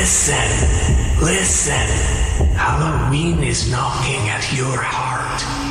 Listen. Halloween is knocking at your heart.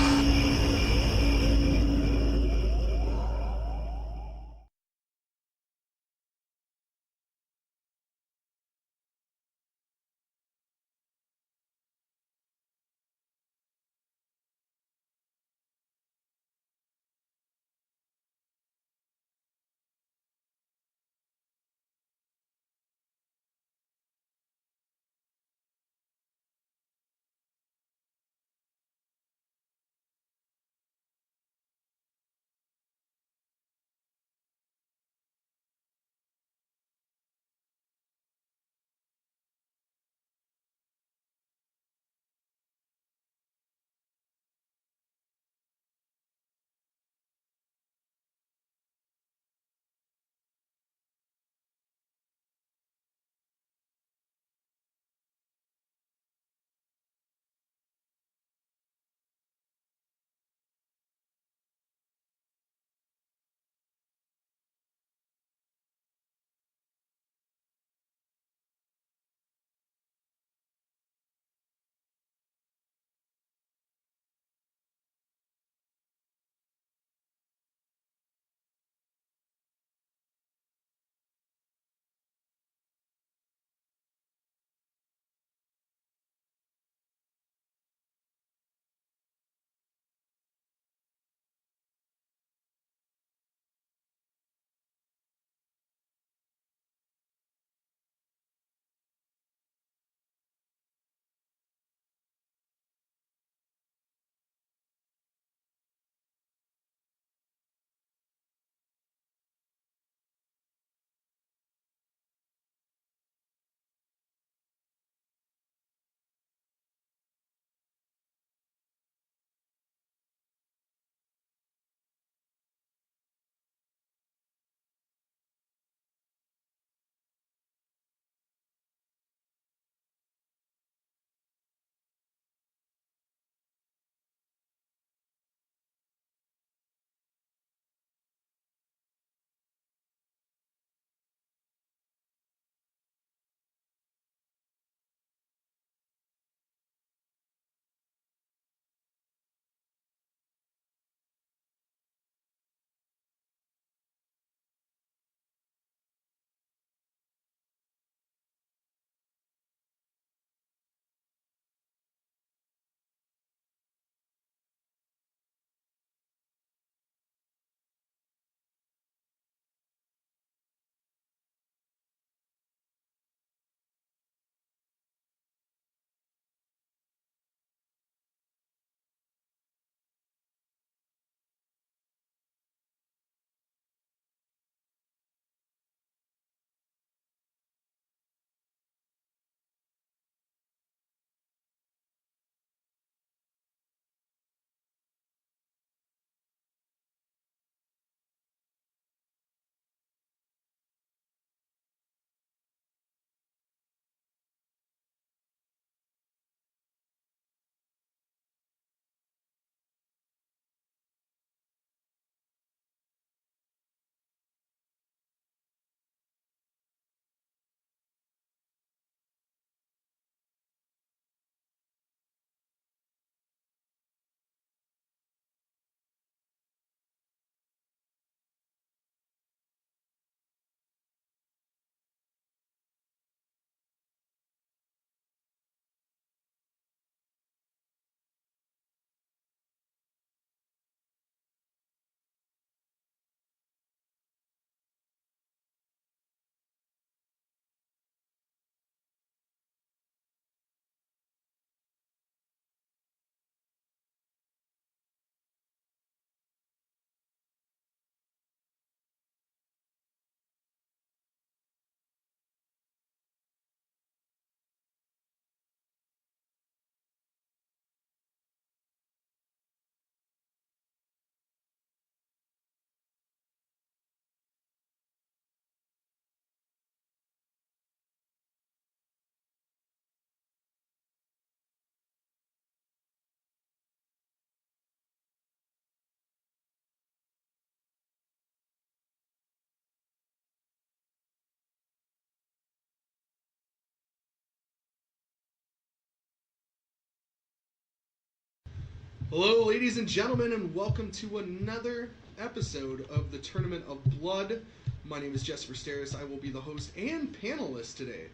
Hello, ladies and gentlemen, and welcome to another episode of the Tournament of Blood. My name is Jessie I will be the host and panelist today.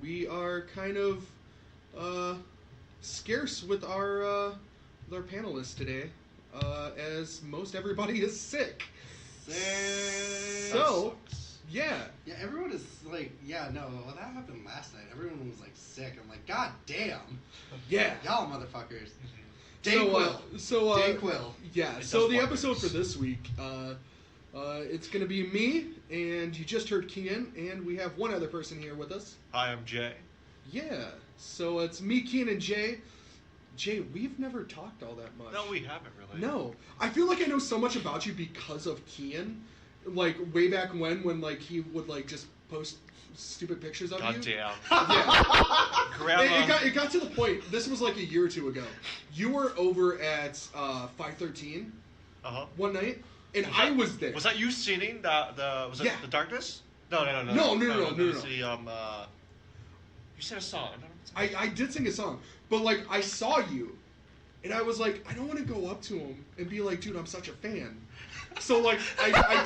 We are kind of scarce with our panelists today, as most everybody is sick. So, yeah, everyone is like, well, that happened last night. Everyone was like sick. I'm like, God damn. Yeah. Y'all motherfuckers. Dayquil. Yeah, so the episode for this week, it's going to be me, and you just heard Kien, and we have one other person here with us. Hi, I'm Jay. Yeah, so it's me, Kien, and Jay. Jay, we've never talked all that much. No, we haven't really. No. I feel like I know so much about you because of Kien. Like, way back when like, he would, like, just post stupid pictures of you. God damn. Yeah. Grandma. It got to the point, this was like a year or two ago. You were over at 513 one night, and I was there. Was that you singing was it the darkness? No. No. The, you said a song. I did sing a song, but like I saw you, and I was like, I don't want to go up to him and be like, dude, I'm such a fan. So like I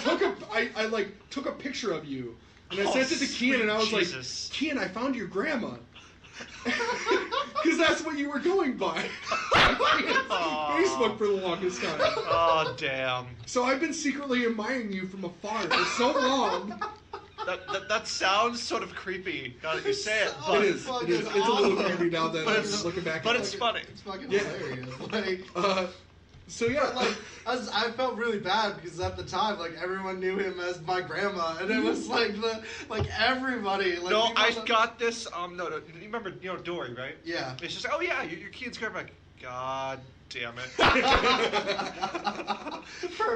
took a picture of you, and I sent it to Kien, and I was Jesus. like, Kien, I found your grandma, because that's what you were going by. Facebook for the longest time. Oh damn! So I've been secretly admiring you from afar for so long. That sounds sort of creepy now that you say it. It is. It's a little creepy now that I'm looking back. But it's funny. It's fucking hilarious. Like, so yeah, like I felt really bad because at the time, like everyone knew him as my grandma, and it was like everybody. Like, no, I got this. No, you remember Dory, right? Yeah. It's just you're Kien's grandma. God damn it.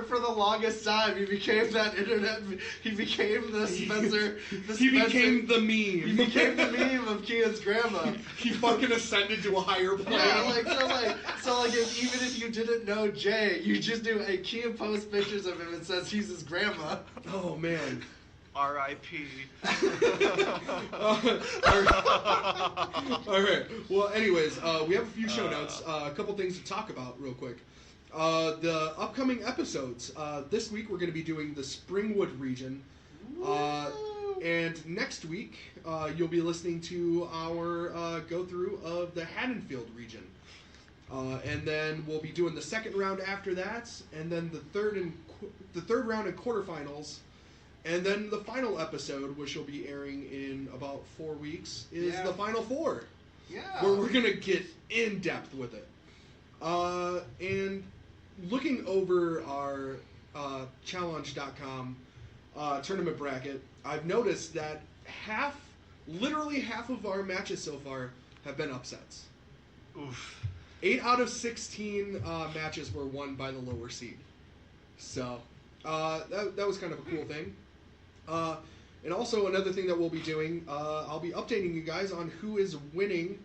For the longest time, he became that internet. He became the Spencer. Became the meme. He became the meme of Kien's grandma. He fucking ascended to a higher plane. Yeah, so even if you didn't know Jay, you just knew Kien posts pictures of him and says he's his grandma. Oh man. R.I.P. All right. Well, anyways, we have a few show notes. A couple things to talk about real quick. The upcoming episodes. This week we're going to be doing the Springwood region. And next week you'll be listening to our go-through of the Haddonfield region. And then we'll be doing the second round after that. And then the third round and quarterfinals. And then the final episode, which will be airing in about 4 weeks, is the Final Four. Yeah. Where we're going to get in depth with it. And looking over our challenge.com tournament bracket, I've noticed that literally half of our matches so far have been upsets. Oof. 8 out of 16 matches were won by the lower seed. So, that was kind of a cool thing. And also another thing that we'll be doing, I'll be updating you guys on who is winning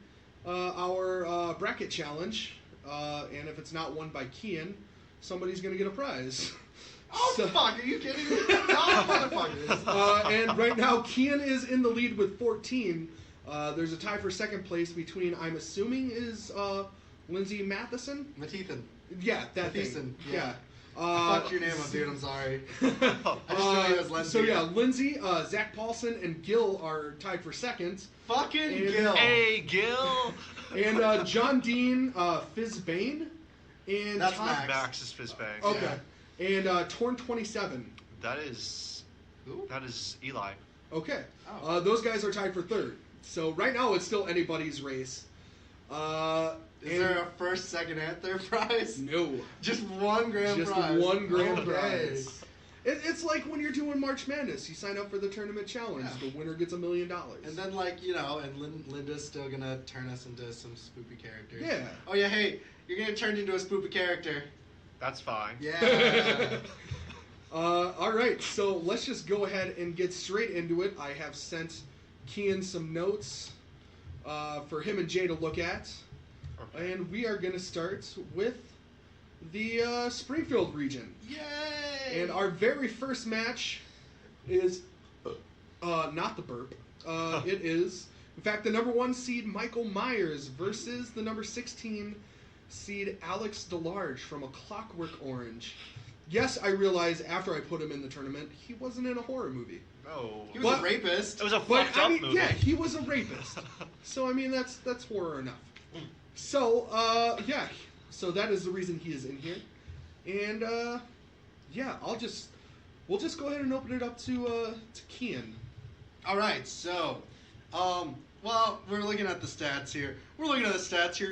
our bracket challenge. And if it's not won by Kien, somebody's going to get a prize. Oh, fuck, are you kidding me? Oh, motherfuckers. And right now, Kien is in the lead with 14. There's a tie for second place between, I'm assuming, is Lindsay Matheson? Matheson. Yeah, that Matheson. thing. Yeah. I fucked your name up, dude. I'm sorry. So yeah, Lindsay, Zach Paulson, and Gil are tied for second. Fucking Gil. Hey, Gil. And John Dean, Fizbane, and that's Tom... Max is Fizbane. Okay. Yeah. And Torn 27. That is Eli. Okay. Oh. Those guys are tied for third. So right now it's still anybody's race. Is there a first, second, and third prize? No. Just one grand prize? Just one grand Okay. prize. It's like when you're doing March Madness. You sign up for the tournament challenge. Yeah. The winner gets $1 million. And then, and Linda's still going to turn us into some spoopy characters. Yeah. Oh, yeah, hey, you're getting turned into a spoopy character. That's fine. Yeah. All right, so let's just go ahead and get straight into it. I have sent Kien some notes for him and Jay to look at. Okay. And we are going to start with the Springfield region. Yay! And our very first match is not the burp. It is, in fact, the number 1 seed Michael Myers versus the number 16 seed Alex DeLarge from A Clockwork Orange. Yes, I realize after I put him in the tournament, he wasn't in a horror movie. No. He was a rapist. It was a But fucked I up mean, movie. yeah, he was a rapist. So I mean, that's horror enough. So yeah, so that is the reason he is in here, and yeah, we'll just go ahead and open it up to Kien. All right, so, well, we're looking at the stats here.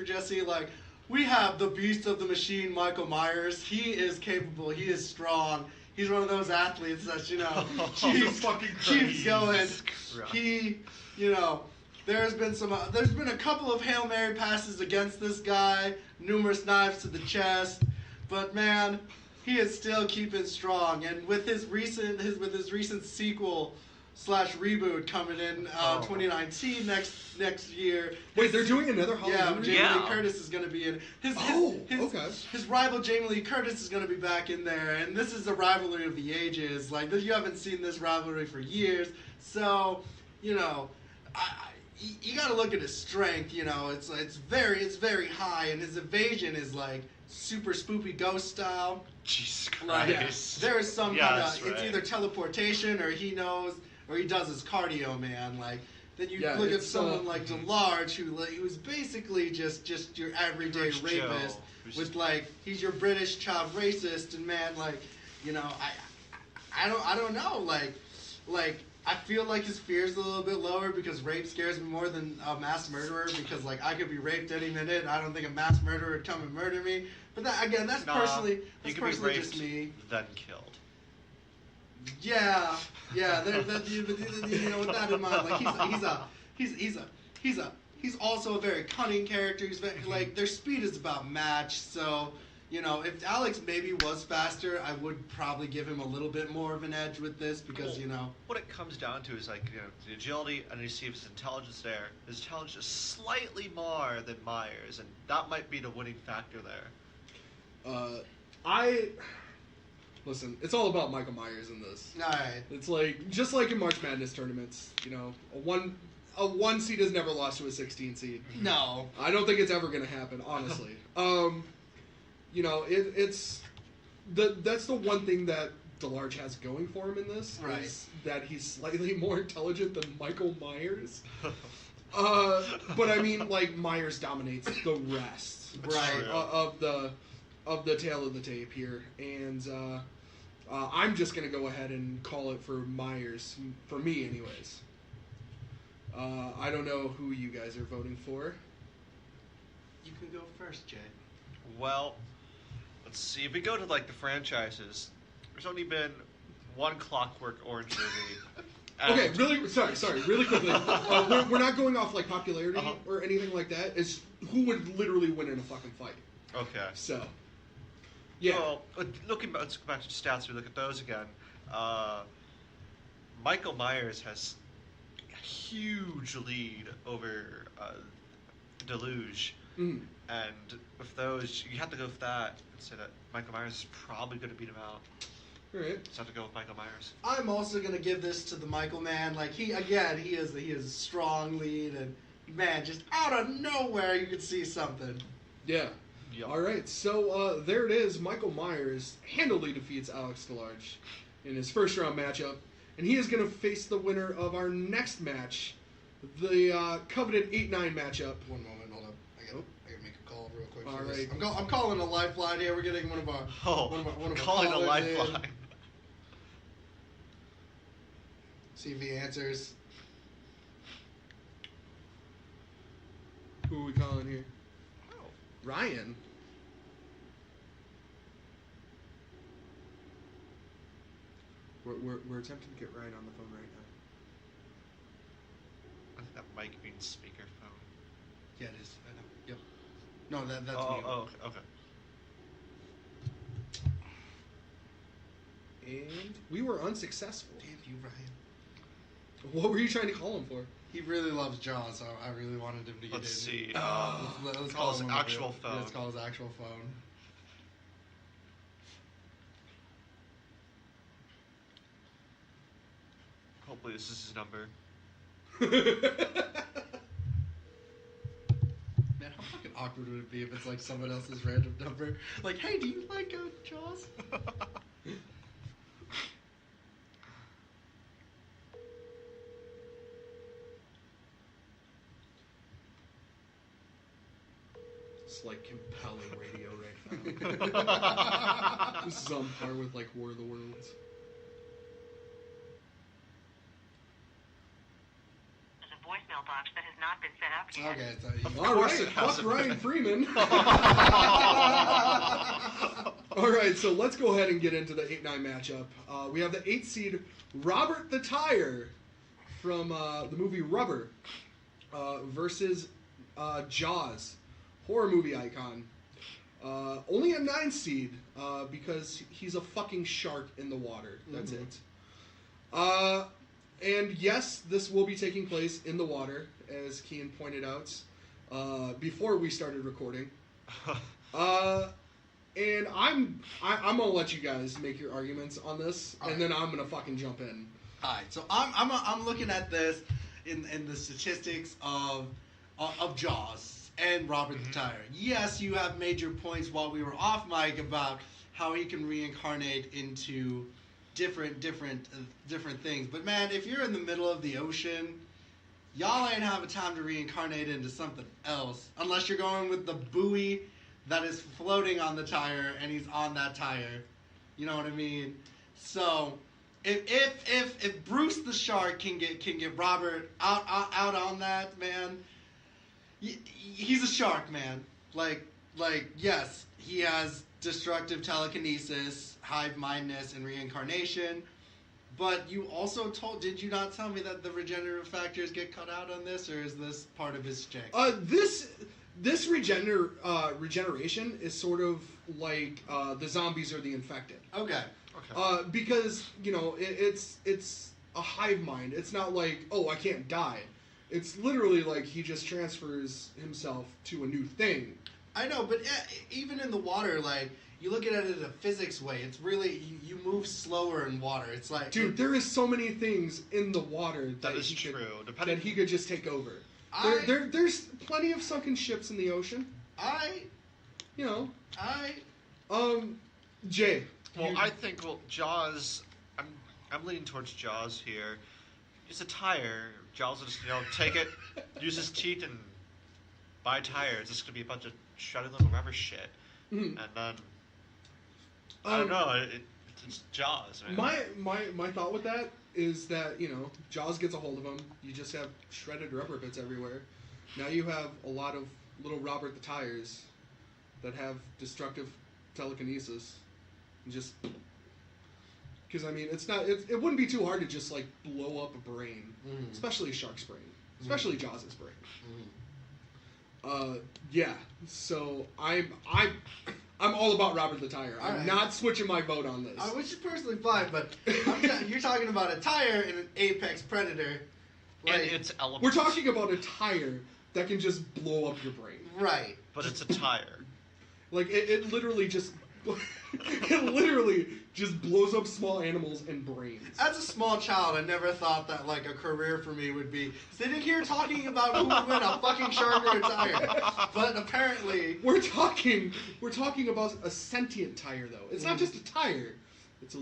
Jesse. Like, we have the beast of the machine, Michael Myers. He is capable. He is strong. He's one of those athletes that, you know, keeps going. Christ. He, you know, there's been a couple of Hail Mary passes against this guy, numerous knives to the chest, but man, he is still keeping strong. And with his recent sequel / reboot coming in 2019 next year. Wait, they're doing another Halloween? Yeah, movie? Jamie Lee Curtis is going to be in. Okay. His rival Jamie Lee Curtis is going to be back in there, and this is the rivalry of the ages. Like, you haven't seen this rivalry for years, so you know, you got to look at his strength. You know, it's very high, and his evasion is like super spoopy ghost style. Jesus Like, Christ. there is some Yeah, kind that's of, it's right. either teleportation or he knows, or he does his cardio, man. Like, then you Yeah, look at it's, someone like DeLarge, who's basically just your everyday Rich Joe, rapist, who's with like, he's your British child racist, and man, like, you know, I don't know, like I feel like his fear's a little bit lower because rape scares me more than a mass murderer, because like I could be raped any minute. I don't think a mass murderer would come and murder me. But that, again, that's Nah, personally you can be raped, just me. then killed. Yeah. You know, with that in mind, like he's also a very cunning character. He's very, like, their speed is about match. So, you know, if Alex maybe was faster, I would probably give him a little bit more of an edge with this, because, you know, What it comes down to is, like, you know, the agility, and you see if his intelligence there. His intelligence is slightly more than Myers, and that might be the winning factor there. Listen, it's all about Michael Myers in this. all right. It's like, just like in March Madness tournaments, you know, a one seed has never lost to a 16 seed. No. I don't think it's ever going to happen, honestly. You know, that's the one thing that DeLarge has going for him in this, Right. is that he's slightly more intelligent than Michael Myers. But I mean, like, Myers dominates the rest, Right. of the tail of the tape here, and I'm just gonna go ahead and call it for Myers, for me, anyways. I don't know who you guys are voting for. You can go first, Jay. Well, let's see. If we go to, like, the franchises, there's only been one Clockwork Orange movie. Okay, really quickly. We're not going off like popularity Uh-huh. or anything like that. It's who would literally win in a fucking fight. Okay. So, yeah. Well, let's go back to stats. We look at those again. Michael Myers has a huge lead over Deluge, Mm. and with those, you have to go with that and say that Michael Myers is probably going to beat him out. All right. So I have to go with Michael Myers. I'm also gonna give this to the Michael man. Like, he is a strong lead, and man, just out of nowhere you could see something. Yeah. Yup. All right. So there it is. Michael Myers handily defeats Alex DeLarge in his first round matchup, and he is going to face the winner of our next match, the coveted 8-9 matchup. One moment, hold up. I gotta make a call real quick. All for this. right. I'm calling a lifeline here. We're getting one of our one of our calling a callers in. lifeline. See if he answers. Who are we calling here? Oh. Ryan. We're attempting to get Ryan on the phone right now. I think that mic means speakerphone. Yeah, it is. I know. Yep. No, that's me. Oh, okay. And we were unsuccessful. Damn you, Ryan. What were you trying to call him for? He really loves Jaws, so I really wanted him to get Let's in. see. Let's Call his him on the actual real- phone. Let's call his actual phone. Hopefully this is his number. Man, how fucking awkward would it be if it's like someone else's random number? Like, hey, do you like Jaws? It's like compelling radio right now. This is on par with like War of the Worlds. There's a voicemail box that has not been set up yet. Okay, so All course right, it fuck hasn't Ryan been. Freeman. All right, so let's go ahead and get into the 8-9 matchup. We have the 8th seed Robert the Tire from the movie Rubber versus Jaws, horror movie icon. Only a 9 seed because he's a fucking shark in the water. That's it. And yes, this will be taking place in the water, as Kien pointed out before we started recording. And I'm gonna let you guys make your arguments on this, and then I'm gonna fucking jump in. all right, so I'm looking at this in the statistics of Jaws and Robert the Tire. Yes, you have made your points while we were off mic about how he can reincarnate into different things. But man, if you're in the middle of the ocean, y'all ain't having time to reincarnate into something else unless you're going with the buoy that is floating on the tire and he's on that tire. You know what I mean? So if Bruce the shark can get Robert out on that, man, he's a shark, man. Like yes, he has destructive telekinesis, hive mindedness, and reincarnation. But you also did you not tell me that the regenerative factors get cut out on this, or is this part of his shtick? This regeneration is sort of like the zombies or the infected. Okay. Because you know it's a hive mind. It's not like, oh, I can't die. It's literally like he just transfers himself to a new thing. I know, but even in the water, like, you look at it in a physics way, it's really, you move slower in water. It's like... Dude, there is so many things in the water That is true. that he could just take over. There's plenty of sunken ships in the ocean. Jay. I think, Jaws, I'm leaning towards Jaws here. It's a tire. Jaws will just, take it, use his teeth and buy tires. It's just going to be a bunch of shredded little rubber shit. Mhm. And then, I don't know, it's Jaws, man. My thought with that is that, Jaws gets a hold of him. You just have shredded rubber bits everywhere. Now you have a lot of little Robert the Tires that have destructive telekinesis. And just... Because, I mean, it wouldn't be too hard to just, like, blow up a brain. Especially a shark's brain. Especially Jaws' brain. Yeah. So, I'm all about Robert the Tire. I'm not switching my vote on this. Which is personally fine, but you're talking about a tire and an apex predator. And it's elements. We're talking about a tire that can just blow up your brain. Right. But it's a tire. Like, it literally just... it literally just blows up small animals and brains. As a small child, I never thought that, like, a career for me would be sitting here talking about who would win, a fucking shark or a tire. But apparently... We're talking about a sentient tire, though. It's not just a tire. It's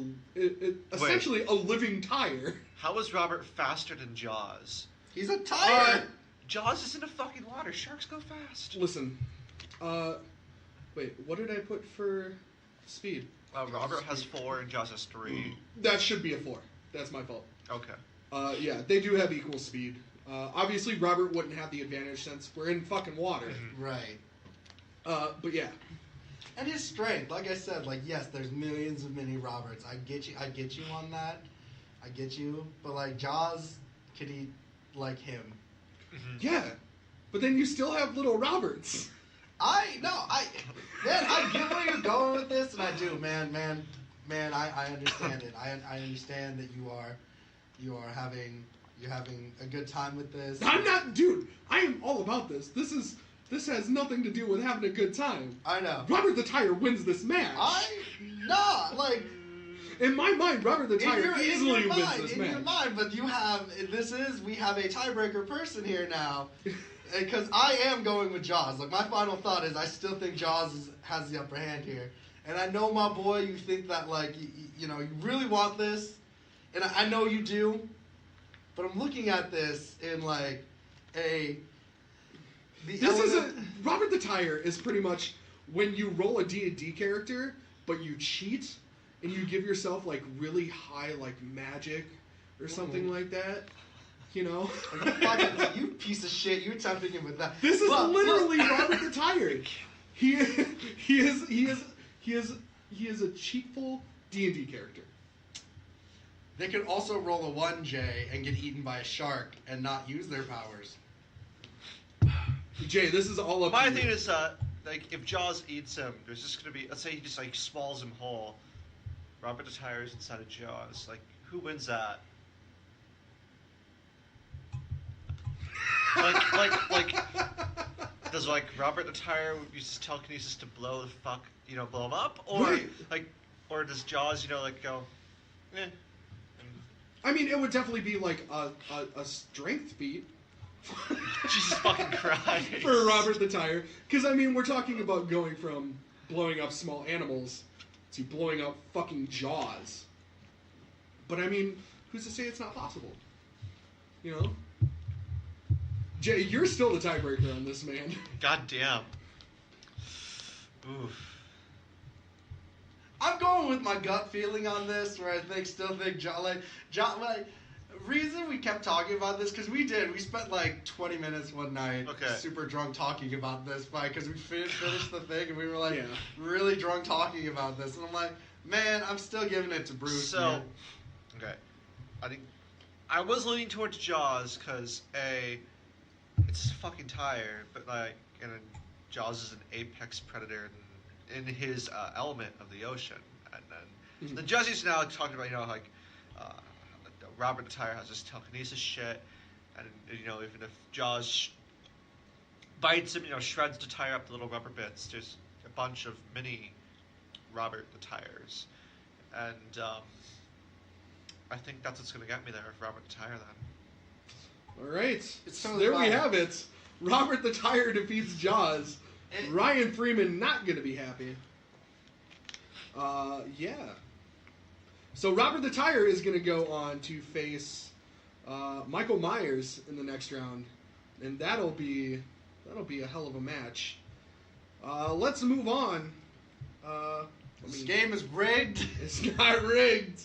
essentially a living tire. How is Robert faster than Jaws? He's a tire! Jaws is in the fucking water. Sharks go fast. Listen, wait, what did I put for speed? Robert has 4 and Jaws has 3. That should be a 4. That's my fault. Okay. Yeah, they do have equal speed. Obviously, Robert wouldn't have the advantage since we're in fucking water. Right. But yeah. And his strength, like I said, like, yes, there's millions of mini Roberts. I get you on that. I get you. But, like, Jaws could eat like him. Yeah. But then you still have little Roberts. I get where you're going with this, and I do, man, I understand it. I understand that you're having a good time with this. I'm not, dude. I am all about this. This has nothing to do with having a good time. I know. Robert the Tire wins this match. In my mind, Robert the Tire easily wins this match. In your mind, but we have a tiebreaker person here now. because I am going with Jaws. Like, my final thought is I still think Jaws has the upper hand here. And I know, my boy, you think that, like, you know, you really want this. And I know you do. But I'm looking at this in, like, Robert the Tire is pretty much when you roll a D&D character, but you cheat, and you give yourself, like, really high, like, magic or something like that. You know? You piece of shit, you tempting him with that. This is literally Robert the Tire. He is a cheatful D&D character. They could also roll a 1, Jay, and get eaten by a shark and not use their powers. Jay, this is all up My to you. thing is, like, if Jaws eats him, there's just gonna be, let's say he just, like, swallows him whole. Robert the Tire is inside of Jaws. Like, who wins that? like, does, like, Robert the Tire use his telekinesis to blow him up? Or, Right. like, or does Jaws, like, go, eh. I mean, it would definitely be like a strength feat. Jesus fucking Christ. For Robert the Tire. Because, I mean, we're talking about going from blowing up small animals to blowing up fucking Jaws. But, I mean, who's to say it's not possible? You know? Jay, you're still the tiebreaker on this, man. God damn. Oof. I'm going with my gut feeling on this, where I still think reason we kept talking about this, because we spent like 20 minutes one night super drunk talking about this fight, because we finished the thing and we were like really drunk talking about this, and I'm like, man, I'm still giving it to Bruce. So, okay, I think I was leaning towards Jaws because it's a fucking tire, but like, and Jaws is an apex predator in his element of the ocean, and then the Jesse's now talking about like Robert the Tire has this telekinesis shit, and even if Jaws bites him, shreds the tire up to little rubber bits. There's a bunch of mini Robert the Tires, and I think that's what's gonna get me there with Robert the Tire then. All right, totally there fine. we have it. Robert the Tire defeats Jaws. Ryan Freeman not gonna be happy. Yeah. So Robert the Tire is gonna go on to face Michael Myers in the next round, and that'll be a hell of a match. Let's move on. This game is rigged. It's not rigged.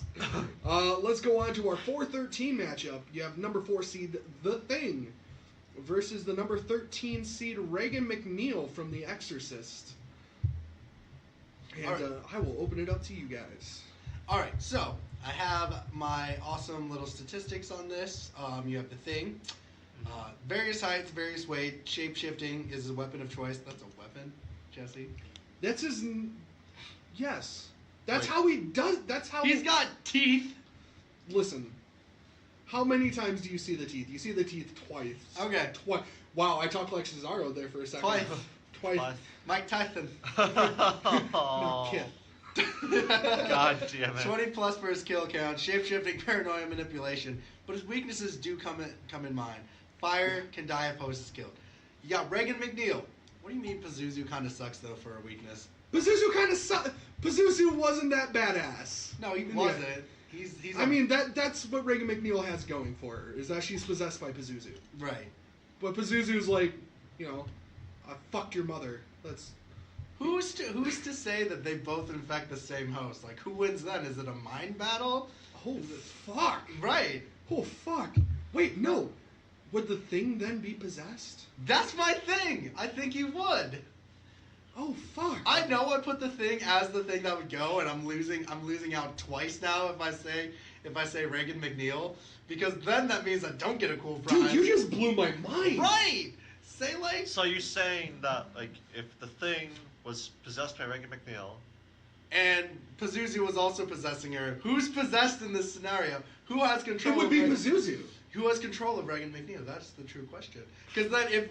Let's go on to our 4-13 matchup. You have number 4 seed The Thing versus the number 13 seed Reagan McNeil from The Exorcist. And right. I will open it up to you guys. All right, so I have my awesome little statistics on this. You have The Thing. Various heights, various weight. Shape-shifting is a weapon of choice. That's a weapon, Jesse. That's his... Yes. That's Wait. how he does... That's how... He's got teeth. Listen. How many times do you see the teeth? You see the teeth twice. Okay. Twice. Wow, I talked like Cesaro there for a second. Twice. Mike Tyson. No, kid. God damn it. 20 plus for his kill count, shape-shifting, paranoia, manipulation. But his weaknesses do come in mind. Fire, can die if host is killed. You got Reagan McNeil. What do you mean Pazuzu kind of sucks, though, for a weakness? Pazuzu kind of sucked. Pazuzu wasn't that badass. No, he Yeah. wasn't. He's I mean, that's what Reagan McNeil has going for her, is that she's possessed by Pazuzu. Right. But Pazuzu's like, I fucked your mother. That's... Who's to say that they both infect the same host? Like, who wins then? Is it a mind battle? Oh, fuck. Right. Oh, fuck. Wait, no. Would the Thing then be possessed? That's my thing. I think he would. Oh, fuck. I know I put the Thing as the thing that would go, and I'm losing out twice now if I say Reagan McNeil, because then that means I don't get a cool prize. Dude, you just blew my mind. Right. Say like. So you're saying that, like, if the Thing was possessed by Reagan McNeil, And Pazuzu was also possessing her. Who's possessed in this scenario? Who has control? It would be Pazuzu. Who has control of Reagan McNeil? That's the true question. Because then, if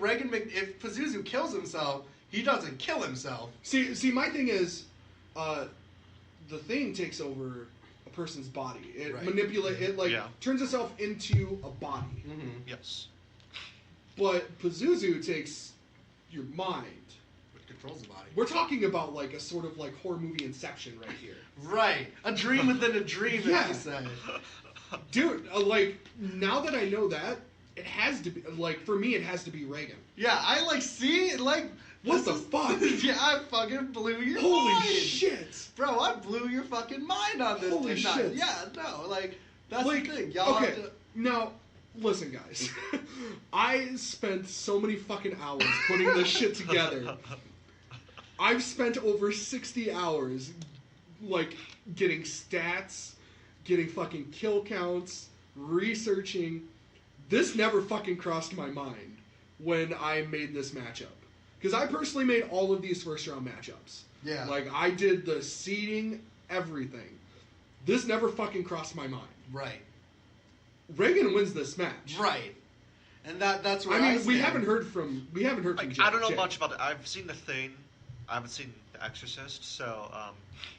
Pazuzu kills himself, he doesn't kill himself. See, my thing is, the Thing takes over a person's body. It Right. manipulates. It Yeah. turns itself into a body. Mm-hmm. yes. But Pazuzu takes your mind. Which controls the body. We're talking about like a sort of like horror movie Inception right here. Right. A dream within a dream, Yeah. as you say. Dude, like, now that I know that, it has to be, like, for me, it has to be Reagan. Yeah, I like see like What this the is- fuck? Yeah, I fucking blew your Holy mind. shit! Bro, I blew your fucking mind on this. Holy TikTok. shit. Yeah, no, like that's Like, the thing. Y'all okay, have to. now, listen, guys. I spent so many fucking hours putting this shit together. I've spent over 60 hours, like, getting stats, getting fucking kill counts, researching. This never fucking crossed my mind when I made this matchup. Because I personally made all of these first round matchups. Yeah. Like, I did the seeding, everything. This never fucking crossed my mind. Right. Reagan wins this match. Right. And that's where I mean, we stand. haven't heard from Jay. I don't know Jay. much about it. I've seen The Thing. I haven't seen The Exorcist, so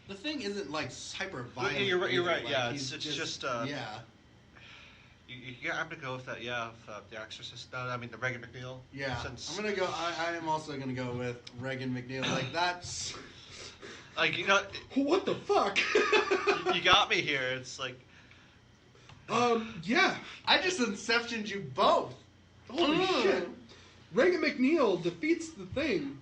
The thing isn't like hyper violent. Yeah, you're right. You're either. right. Like, Yeah, he's it's just yeah. yeah. I'm gonna go with that. Yeah, The Exorcist. No, I mean the Reagan McNeil. Yeah. Since, I'm gonna go. I am also gonna go with Reagan McNeil. Like that's. like you know, What the fuck? you got me here. It's like Yeah. I just inceptioned you both. Holy shit. Reagan McNeil defeats the Thing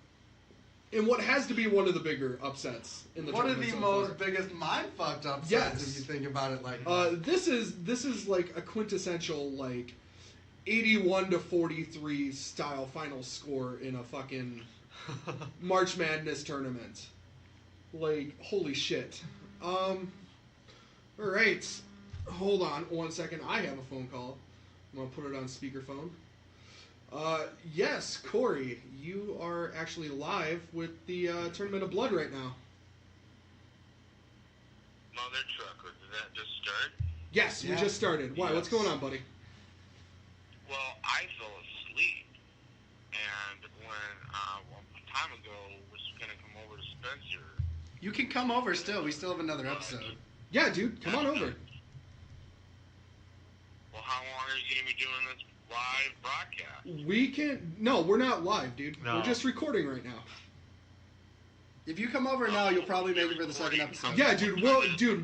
in what has to be one of the bigger upsets in the One of tournament the so most far. biggest mind fucked upsets Yes. if you think about it like. This is like a quintessential like 81 to 43 style final score in a fucking March Madness tournament. Like, holy shit. All right. Hold on 1 second. I have a phone call. I'm gonna put it on speakerphone. Yes, Corey, you are actually live with the Tournament of Blood right now. Mother trucker, did that just start? Yes, we Yeah. just started. Why? What's Yes. going on, buddy? Well, I fell asleep, and when a time ago was gonna come over to Spencer. You can come over still. We still have another episode. Yeah, dude, come on over. Well, how long are you gonna be doing this live broadcast? We can't. No, we're not live, dude. No. We're just recording right now. If you come over now, you'll probably make it for the second episode. Yeah, dude.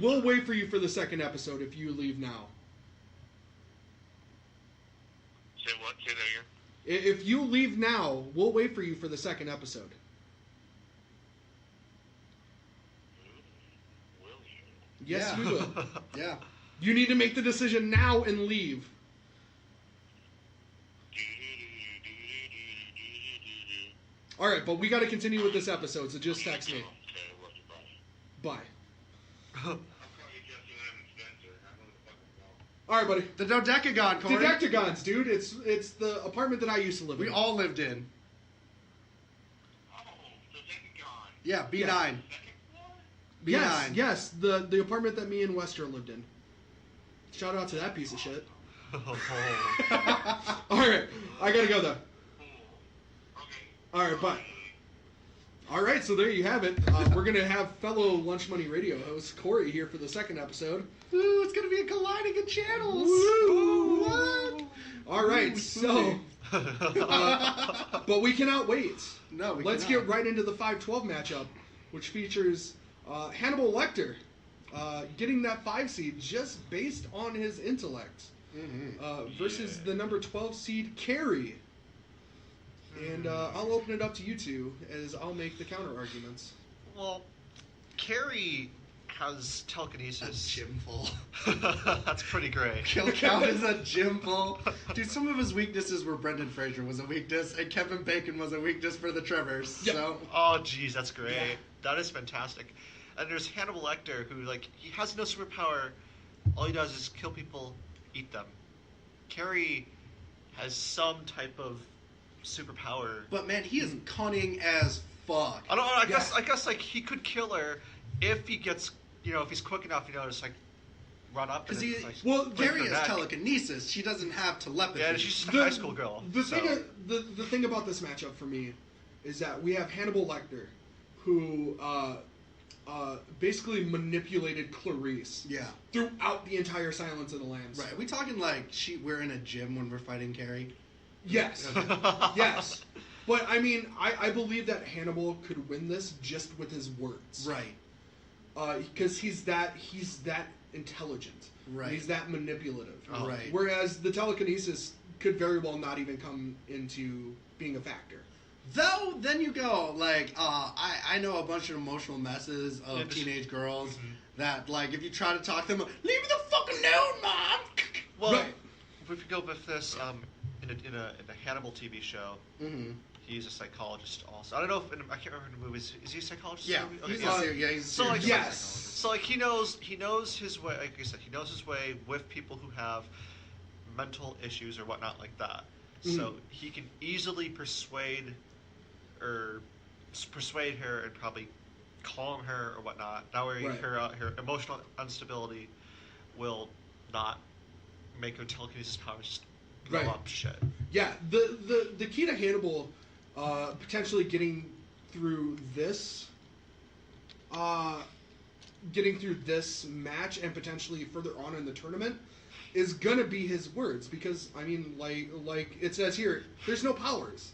We'll wait for you for the second episode if you leave now. Say what? Say that again. If you leave now, we'll wait for you for the second episode. Will you? Yes, Yeah. we will. Yeah. You need to make the decision now and leave. All right, but we got to continue with this episode, so just text me. Okay, love you, bye. Bye. I'll call you Jesse and Spencer. I don't fucking know. All right, buddy. The dodecagon, Corey. Didactagons, dude. It's the apartment that I used to live in. We all lived in. Oh, so they're gone. Yeah, B9. Second floor? B9. Yes, the apartment that me and Wester lived in. Shout out to that piece of shit. oh. All right, I gotta go though. Cool. Okay. All right, bye. All right, so there you have it. We're gonna have fellow Lunch Money Radio host Corey here for the second episode. Ooh, it's gonna be a colliding of channels. Woo! What? All right, Ooh, so but we cannot wait. No, we Let's cannot. get right into the 5-12 matchup, which features Hannibal Lecter getting that 5 seed just based on his intellect versus the number 12 seed Carrie. And I'll open it up to you two as I'll make the counter arguments. Well, Carrie has telekinesis. Gym full. That's pretty great. Kill count is a gym full. Dude, some of his weaknesses were Brendan Fraser was a weakness, and Kevin Bacon was a weakness for the Trevors. Yep. So Oh, geez, that's great. Yeah. That is fantastic. And there's Hannibal Lecter, who, like, he has no superpower. All he does is kill people, eat them. Carrie has some type of superpower. but man, he is cunning as fuck. I don't know. I guess, like, he could kill her if he gets, if he's quick enough, just like run up. Because and he, then, like, well, break Carrie her has neck. telekinesis. She doesn't have telepathy. Yeah, she's just a high school girl. The so. thing, the thing about this matchup for me is that we have Hannibal Lecter, who basically manipulated Clarice Yeah. throughout the entire Silence of the Lambs. Right. Are we talking like we're in a gym when we're fighting Carrie? Yes. Yes. But, I mean, I believe that Hannibal could win this just with his words. Right. Because he's that intelligent. Right. He's that manipulative. Oh. Right. Whereas the telekinesis could very well not even come into being a factor. Though, then you go, like, I know a bunch of emotional messes of teenage girls that, like, if you try to talk to them, leave me the fuck alone, Mom! Well, Right. if we go with this, in a Hannibal TV show, he's a psychologist also. I don't know if I can't remember the movies. Is he a psychologist? Yeah, in the movie? he's Okay, he's a So, like, serious yes. psychologist. So like he knows his way. Like I said, he knows his way with people who have mental issues or whatnot like that. So he can easily persuade her and probably calm her or whatnot. That way Right. her emotional instability will not make her telekinesis powers just blow Right. up shit. Yeah, the key to Hannibal potentially getting through this match and potentially further on in the tournament is gonna be his words, because I mean, like it says here, there's no powers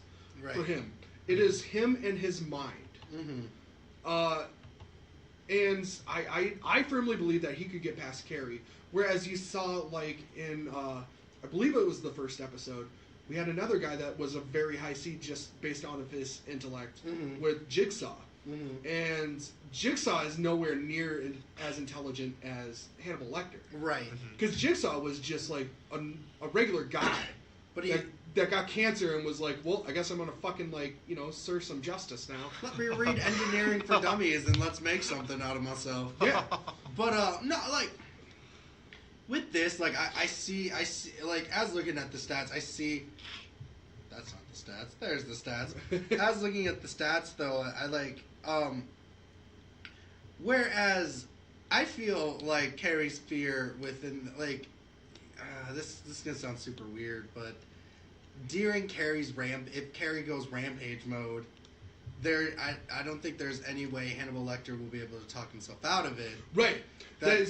for him. It is him and his mind. And I firmly believe that he could get past Carrie. Whereas you saw, like, in, I believe it was the first episode, we had another guy that was a very high seed just based on of his intellect with Jigsaw. And Jigsaw is nowhere near as intelligent as Hannibal Lecter. Right. Because Jigsaw was just, like, a regular guy. But he... that got cancer and was like, well, I guess I'm gonna fucking, like, you know, serve some justice now. Let me read Engineering for Dummies and let's make something out of myself. Yeah. But, no, like, with this, like, I see, like, as looking at the stats, I see, that's not the stats, there's the stats. As looking at the stats, though, I like, whereas I feel like Carrie's fear within, like, this is gonna sound super weird, but during Carrie's if Carrie goes rampage mode, I don't think there's any way Hannibal Lecter will be able to talk himself out of it. Right. And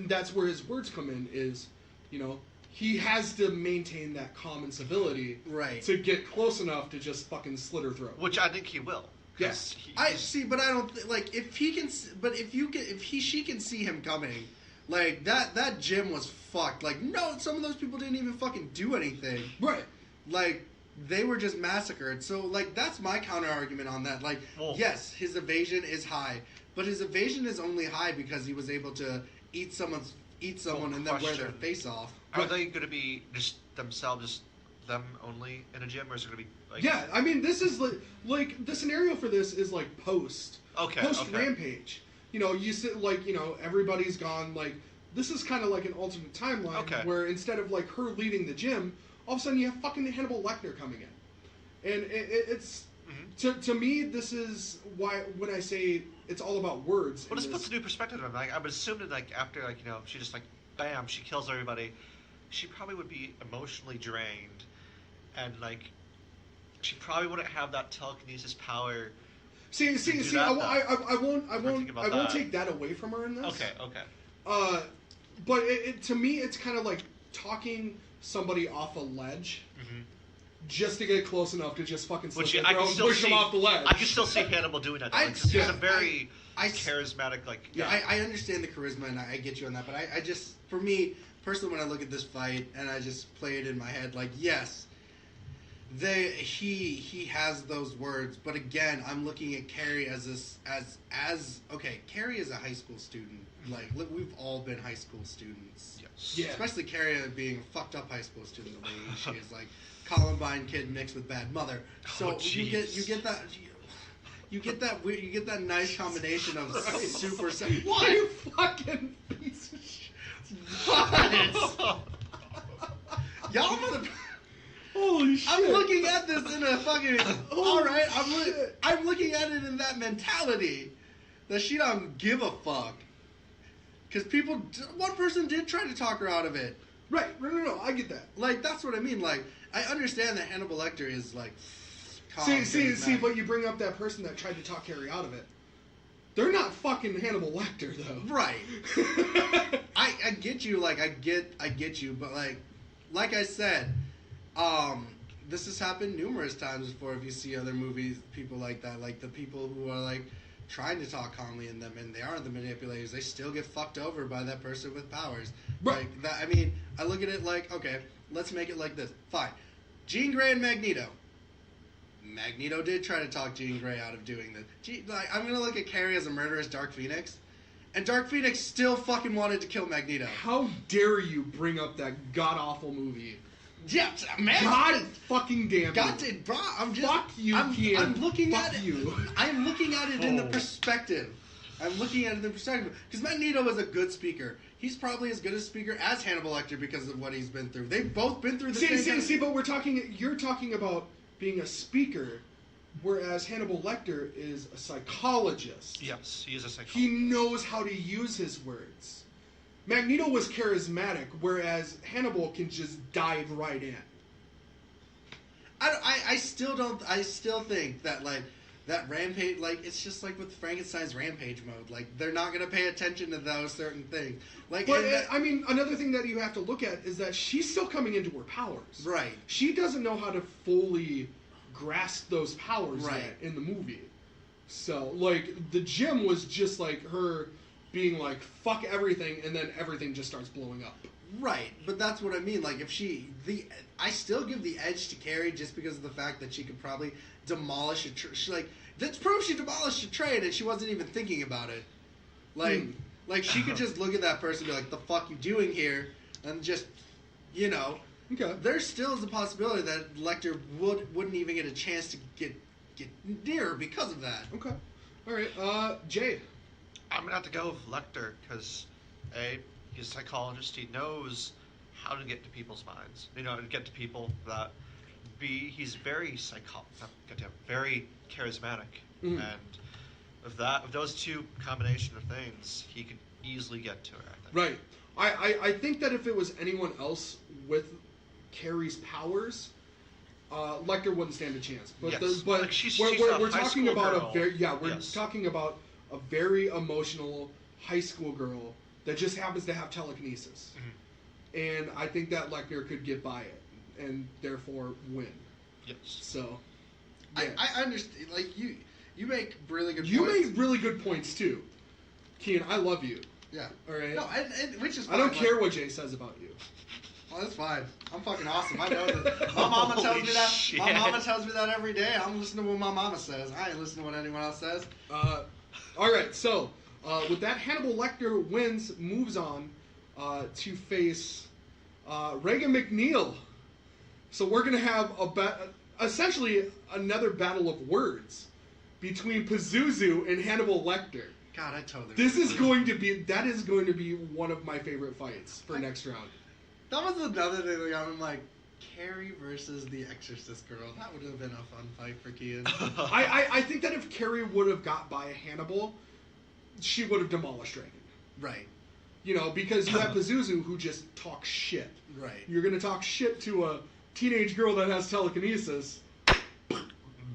that's where his words come in is, you know, he has to maintain that calm and civility to get close enough to just fucking slit her throat. Which I think he will. Yes. I see, but I don't like if he can. But she can see him coming. Like that gym was fucked. Like no, some of those people didn't even fucking do anything. Right. Like they were just massacred. So like that's my counter argument on that. Like yes, his evasion is high, but his evasion is only high because he was able to eat someone and then wear their face off. Are they going to be just themselves, just them only in a gym, or is it going to be like? Yeah, I mean this is like the scenario for this is like post rampage. You know, you sit like, you know, everybody's gone. Like this is kind of like an alternate timeline where instead of like her leading the gym, all of a sudden you have fucking Hannibal Lecter coming in, and it's to me this is why when I say it's all about words. Well, this puts a new perspective on it. Like, I would assume that like after like you know she just like bam she kills everybody, she probably would be emotionally drained, and like she probably wouldn't have that telekinesis power. See. I won't take that away from her in this. Okay. But to me, it's kind of like talking somebody off a ledge, just to get close enough to just fucking push them off the ledge. I can still see Hannibal doing that. He's a very charismatic, like. Yeah, I understand the charisma and I get you on that, but I just, for me personally, when I look at this fight and I just play it in my head, like yes. He has those words, but again, I'm looking at Carrie as okay. Carrie is a high school student. Like we've all been high school students. Yes. Yeah. Being a fucked up high school student the way she is, like Columbine kid mixed with bad mother. So you get that nice combination of super. What you fucking piece of shit? What? Y'all mother. Holy shit! I'm looking at this in a fucking. All right, I'm looking at it in that mentality that she don't give a fuck. Because one person did try to talk her out of it. Right? No, I get that. Like that's what I mean. Like I understand that Hannibal Lecter is like. See, but you bring up that person that tried to talk Carrie out of it. They're not fucking Hannibal Lecter though. Right. I get you. Like I get you, but like I said. this has happened numerous times before. If you see other movies, people like that, like the people who are like trying to talk calmly in them, and they aren't the manipulators, they still get fucked over by that person with powers. Right. Like that. I mean, I look at it like, okay, let's make it like this. Fine, Jean Grey and Magneto. Magneto did try to talk Jean Grey out of doing this. I'm gonna look at Carrie as a murderous Dark Phoenix, and Dark Phoenix still fucking wanted to kill Magneto. How dare you bring up that god-awful movie? Yeah, man. God fucking damn it. God did, bro. I'm just. Fuck you, Kien. I'm looking Fuck at it. you. I'm looking at it in the perspective. I'm looking at it in the perspective because Magneto is a good speaker. He's probably as good a speaker as Hannibal Lecter because of what he's been through. They've both been through the same. See, but you're talking about being a speaker, whereas Hannibal Lecter is a psychologist. Yes, he is a psychologist. He knows how to use his words. Magneto was charismatic, whereas Hannibal can just dive right in. I still think that like that rampage, like it's just like with Frankenstein's rampage mode. Like they're not gonna pay attention to those certain things. Like, but I mean, another thing that you have to look at is that she's still coming into her powers. Right. She doesn't know how to fully grasp those powers right. yet in the movie. So, like, the gym was just like her being like, fuck everything, and then everything just starts blowing up. Right, but that's what I mean. Like, I still give the edge to Carrie just because of the fact that she could probably demolish let's prove she demolished a train and she wasn't even thinking about it. Like she could just look at that person and be like, the fuck you doing here? And just, Okay. There still is a possibility that Lecter wouldn't even get a chance to get near her because of that. Okay. All right. Jay. I'm gonna have to go with Lecter because A, he's a psychologist. He knows how to get to people's minds. To get to people. That B, he's very very charismatic, and with those two combination of things, he could easily get to her. I think. Right. I think that if it was anyone else with Carrie's powers, Lecter wouldn't stand a chance. But yes. She's we're a high talking school about girl. we're talking about a very emotional high school girl that just happens to have telekinesis, and I think that Lecter could get by it and therefore win. Yes. So, yeah. I understand. Like you make really good. You points. make really good points too, Kien. I love you. Yeah. All right. No, which is fine. I don't care what Jay says about you. Well, that's fine. I'm fucking awesome. I know that. My mama tells me that. Shit. My mama tells me that every day. I'm listening to what my mama says. I ain't listening to what anyone else says. All right. So, with that, Hannibal Lecter moves on to face Reagan McNeil. So we're gonna have essentially another battle of words between Pazuzu and Hannibal Lecter. God, I totally. That is going to be one of my favorite fights for next round. That was another thing. Like, I'm like, Carrie versus the Exorcist girl. That would have been a fun fight for Kien. I think that if Carrie would have got by Hannibal, she would have demolished Reagan. Right. Because you have Pazuzu who just talks shit. Right. You're gonna talk shit to a teenage girl that has telekinesis.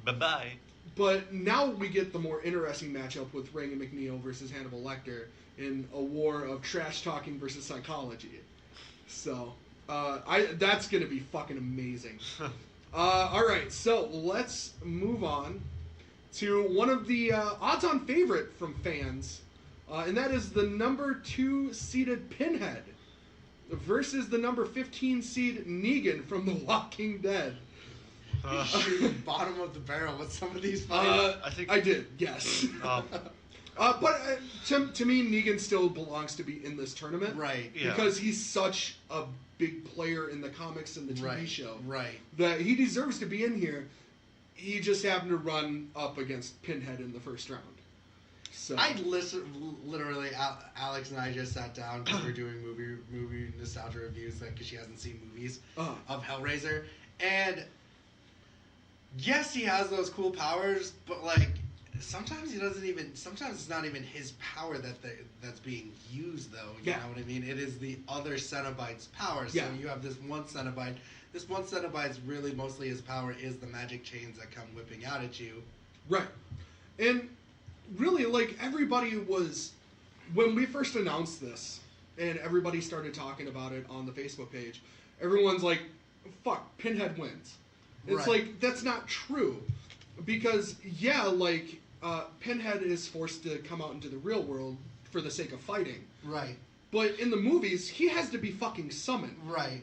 Bye-bye. But now we get the more interesting matchup with Reagan McNeil versus Hannibal Lecter in a war of trash talking versus psychology. So, that's gonna be fucking amazing. All right, so let's move on to one of the odds-on favorite from fans, and that is the number 2 seeded Pinhead versus the number 15 seed Negan from The Walking Dead. Shooting bottom of the barrel with some of these fights. I think I did, yes. But to me, Negan still belongs to be in this tournament. Right. Yeah. Because he's such a big player in the comics and the TV show. Right. That he deserves to be in here. He just happened to run up against Pinhead in the first round. So Literally, Alex and I just sat down because we're doing movie nostalgia reviews because she hasn't seen movies of Hellraiser. And yes, he has those cool powers, but like sometimes he doesn't even. Sometimes it's not even his power that's being used, though. You know what I mean? It is the other Cenobite's power. So you have this one Cenobite. This one Cenobite's really mostly his power is the magic chains that come whipping out at you. Right. And really, like, everybody was, when we first announced this and everybody started talking about it on the Facebook page, everyone's like, fuck, Pinhead wins. It's Right. like, that's not true. Because, yeah, like, Pinhead is forced to come out into the real world for the sake of fighting. Right. But in the movies, he has to be fucking summoned. Right.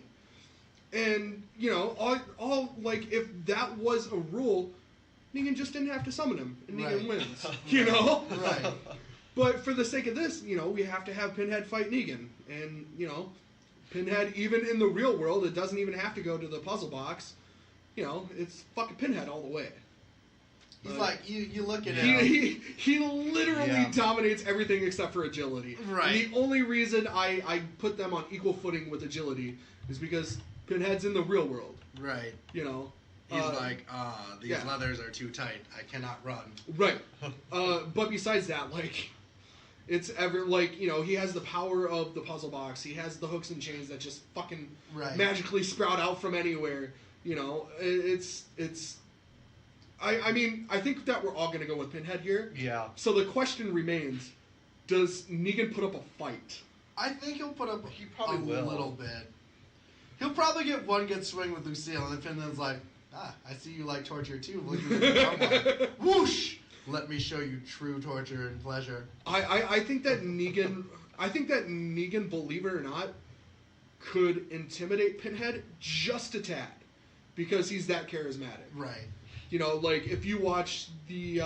And, you know, all like, if that was a rule, Negan just didn't have to summon him, and Negan Right. wins. You know? Right. But for the sake of this, you know, we have to have Pinhead fight Negan. And, you know, Pinhead, even in the real world, it doesn't even have to go to the puzzle box. You know, it's fucking Pinhead all the way. He's like, you look at him. He literally dominates everything except for agility. Right. And the only reason I put them on equal footing with agility is because Pinhead's in the real world. Right. You know? He's like, these yeah. leathers are too tight. I cannot run. Right. But besides that, like, it's like, you know, he has the power of the puzzle box. He has the hooks and chains that just fucking magically sprout out from anywhere. You know, I mean, I think that we're all going to go with Pinhead here. Yeah. So the question remains, does Negan put up a fight? I think he'll put up He probably will. little bit. He'll probably get one good swing with Lucille, and then Pinhead's like, I see you like torture too. Look at the whoosh! Let me show you true torture and pleasure. I think that Negan, believe it or not, could intimidate Pinhead just a tad, because he's that charismatic. Right. You know, like, if you watch the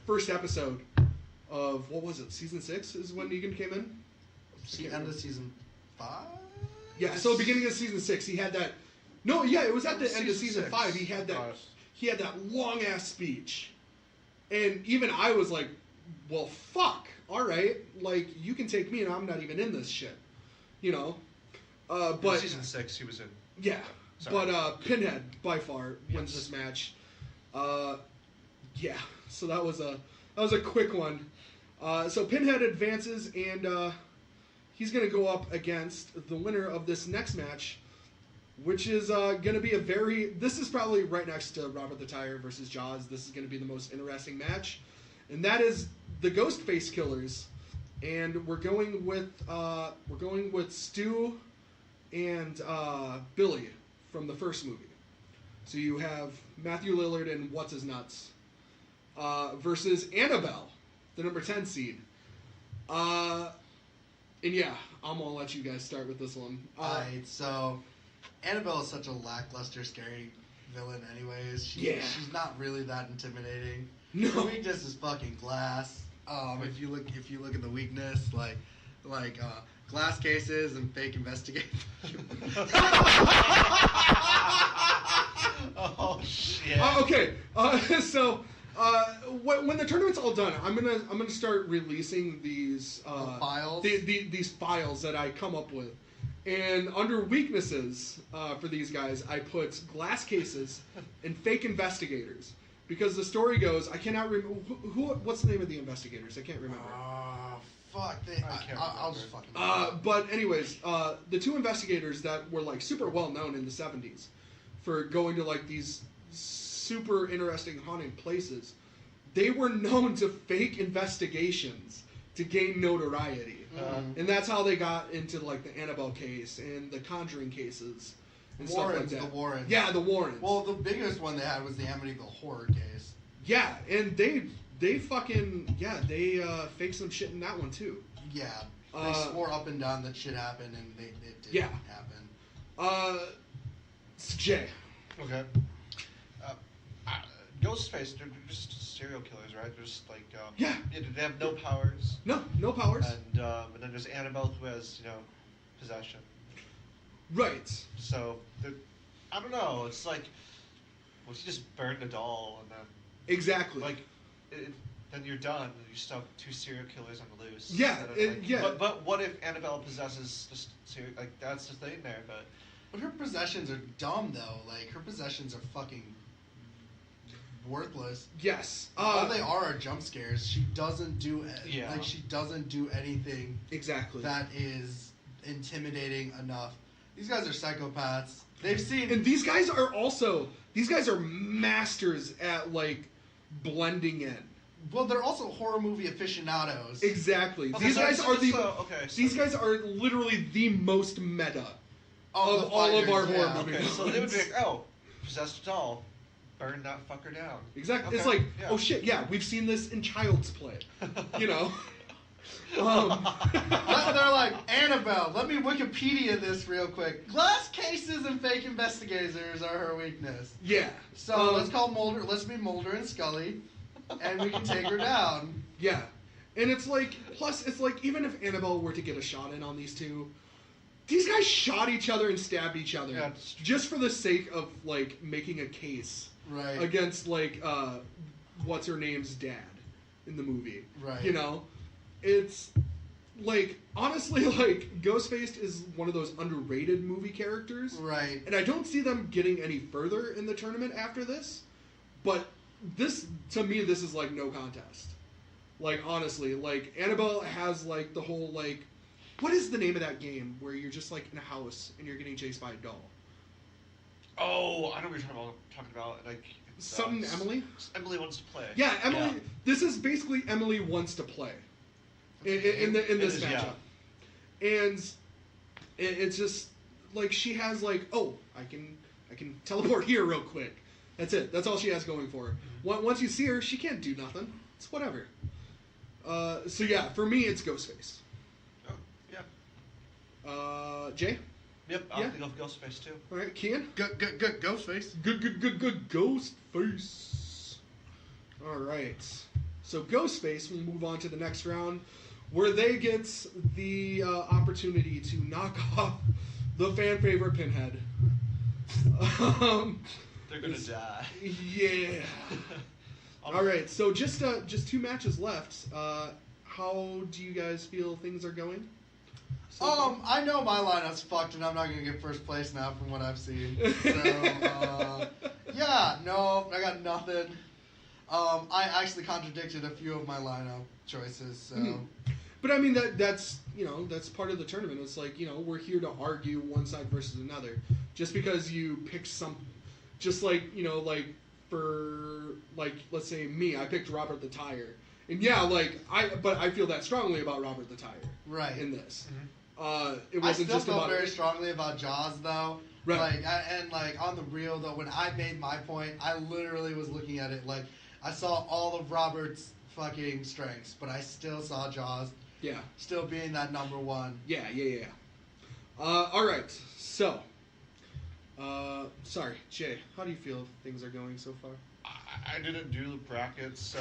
first episode of, what was it, season 6 is when Negan came in? End of season 5? Yeah, so beginning of season 6, he had that... No, yeah, it was at the end of season 5. He had that long-ass speech. And even I was like, well, fuck, all right. Like, you can take me and I'm not even in this shit. You know? But... In season 6, he was in... Yeah. Sorry. But Pinhead, by far, wins this match. Yeah, so that was a quick one. So Pinhead advances, and he's going to go up against the winner of this next match, which is going to be this is probably right next to Robert the Tire versus Jaws. This is going to be the most interesting match. And that is the Ghostface Killers. And we're going with Stu and Billy from the first movie. So you have Matthew Lillard and What's His Nuts versus Annabelle, the number 10 seed. And yeah, I'm gonna let you guys start with this one. Alright, so Annabelle is such a lackluster, scary villain anyways. She's not really that intimidating. No. Her weakness is fucking glass. If you look at the weakness, like glass cases and fake investigators. Oh shit. Okay, so when the tournament's all done, I'm gonna start releasing these files? these files that I come up with, and under weaknesses for these guys, I put glass cases and fake investigators, because the story goes, I cannot remember what's the name of the investigators. I can't remember. Fuck. I'll just fucking. But anyways, the two investigators that were like super well known in the 70s for going to like these super interesting haunted places, they were known to fake investigations to gain notoriety. And that's how they got into like the Annabelle case and the Conjuring cases and stuff like that. The Warrens. Yeah, the Warrens. Well, the biggest one they had was the Amityville horror case. Yeah, and they fucking they faked some shit in that one too. Yeah, they swore up and down that shit happened, and it didn't happen. Jay. Okay. Ghostface, they're just serial killers, right? They're just like they have no powers. No powers. And then there's Annabelle, who has possession. Right. So I don't know. It's like, well, she just burned a doll and then exactly then you're done. You still have two serial killers on the loose. Yeah, But what if Annabelle possesses just that's the thing there, But her possessions are dumb though. Like her possessions are fucking worthless. Yes. All they are jump scares. She doesn't do she doesn't do anything exactly that is intimidating enough. These guys are psychopaths. They've seen, and these guys are masters at like blending in. Well, they're also horror movie aficionados. Exactly. Okay, These guys are so these guys are literally the most meta of all of our horror yeah. movie Okay, so they would be villains. like, oh, possessed doll, burn that fucker down. Exactly. It's Okay, like, yeah. oh shit, yeah, we've seen this in Child's Play. You know? They're like, Annabelle, let me Wikipedia this real quick. Glass cases and fake investigators are her weakness. Yeah. So let's call Mulder, let's be Mulder and Scully, and we can take her down. Yeah. And it's like, plus, it's like, even if Annabelle were to get a shot in on these two, these guys shot each other and stabbed each other. Yeah, it's true. Just for the sake of, like, making a case. Right. Against, like, what's her name's dad in the movie. Right. You know? It's, like, honestly, like, Ghostface is one of those underrated movie characters. Right. And I don't see them getting any further in the tournament after this. But this, to me, this is, like, no contest. Like, honestly, like, Annabelle has, like, the whole, like, what is the name of that game where you're just, like, in a house and you're getting chased by a doll? Oh, I know what you're talking about. Like Something Emily? Emily wants to play. Yeah, Emily. Yeah. This is basically Emily wants to play in this It is, matchup, and it's just like she has like, oh, I can teleport here real quick. That's it. That's all she has going for her. Once you see her, she can't do nothing. It's whatever. So yeah, for me, it's Ghostface. Oh, yeah. Jay. Yep, I'll Yeah. go for Ghostface too. All right, Kien. Good Ghostface. Good Ghostface. All right. So Ghostface, we move on to the next round, where they get the opportunity to knock off the fan favorite Pinhead. They're gonna die. Yeah. All right. So just two matches left. How do you guys feel things are going? So far? I know my lineup's fucked, and I'm not gonna get first place now from what I've seen. So, yeah, no, I got nothing. I actually contradicted a few of my lineup choices, so. But I mean that's that's part of the tournament. It's like we're here to argue one side versus another. Just because you pick some, just like like for like let's say me, I picked Robert the Tire, and yeah, like I feel that strongly about Robert the Tire. Right. In this, I it wasn't still just felt about very strongly about Jaws, though. Right. Like on the real though, when I made my point, I literally was looking at it like I saw all of Robert's fucking strengths, but I still saw Jaws. Yeah. Still being that number one. Yeah. All right. So, sorry, Jay. How do you feel things are going so far? I didn't do the brackets, so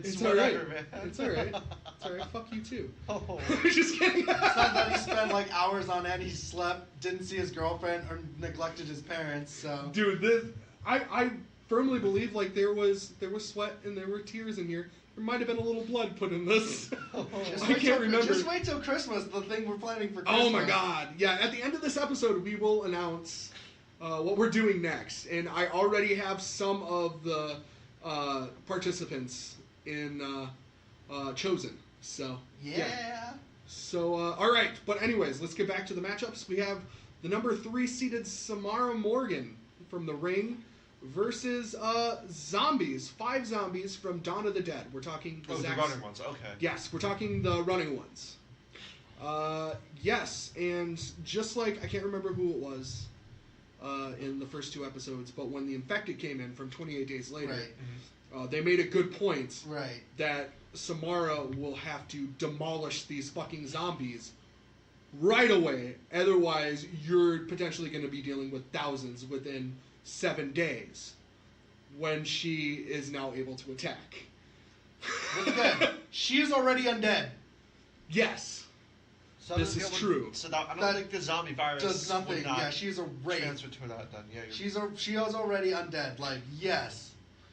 it's all right. whatever, man. It's all right. It's all right. Fuck you too. Oh. Just kidding. It's not that he spent like hours on end. He slept, didn't see his girlfriend, or neglected his parents. So. Dude, I firmly believe like there was sweat and there were tears in here. There might have been a little blood put in this. I can't remember. Just wait till Christmas. The thing we're planning for Christmas. Oh my God! Yeah, at the end of this episode, we will announce what we're doing next, and I already have some of the participants in chosen. So Yeah. So all right, but anyways, let's get back to the matchups. We have the number 3 seeded Samara Morgan from The Ring versus zombies, 5 zombies from Dawn of the Dead. We're talking Oh, the Zack's- running ones. Okay. Yes, we're talking the running ones. Yes, and just like I can't remember who it was in the first 2 episodes, but when the infected came in from 28 days later, Right. they made a good point Right. that Samara will have to demolish these fucking zombies right away. Otherwise, you're potentially going to be dealing with thousands within 7 days when she is now able to attack. Once again, she is already undead. Yes. So This the is other- true. So that, I don't That think the zombie virus Does nothing. would not Yeah, she's a wraith. transfer to that then. Yeah, She is already undead. Like,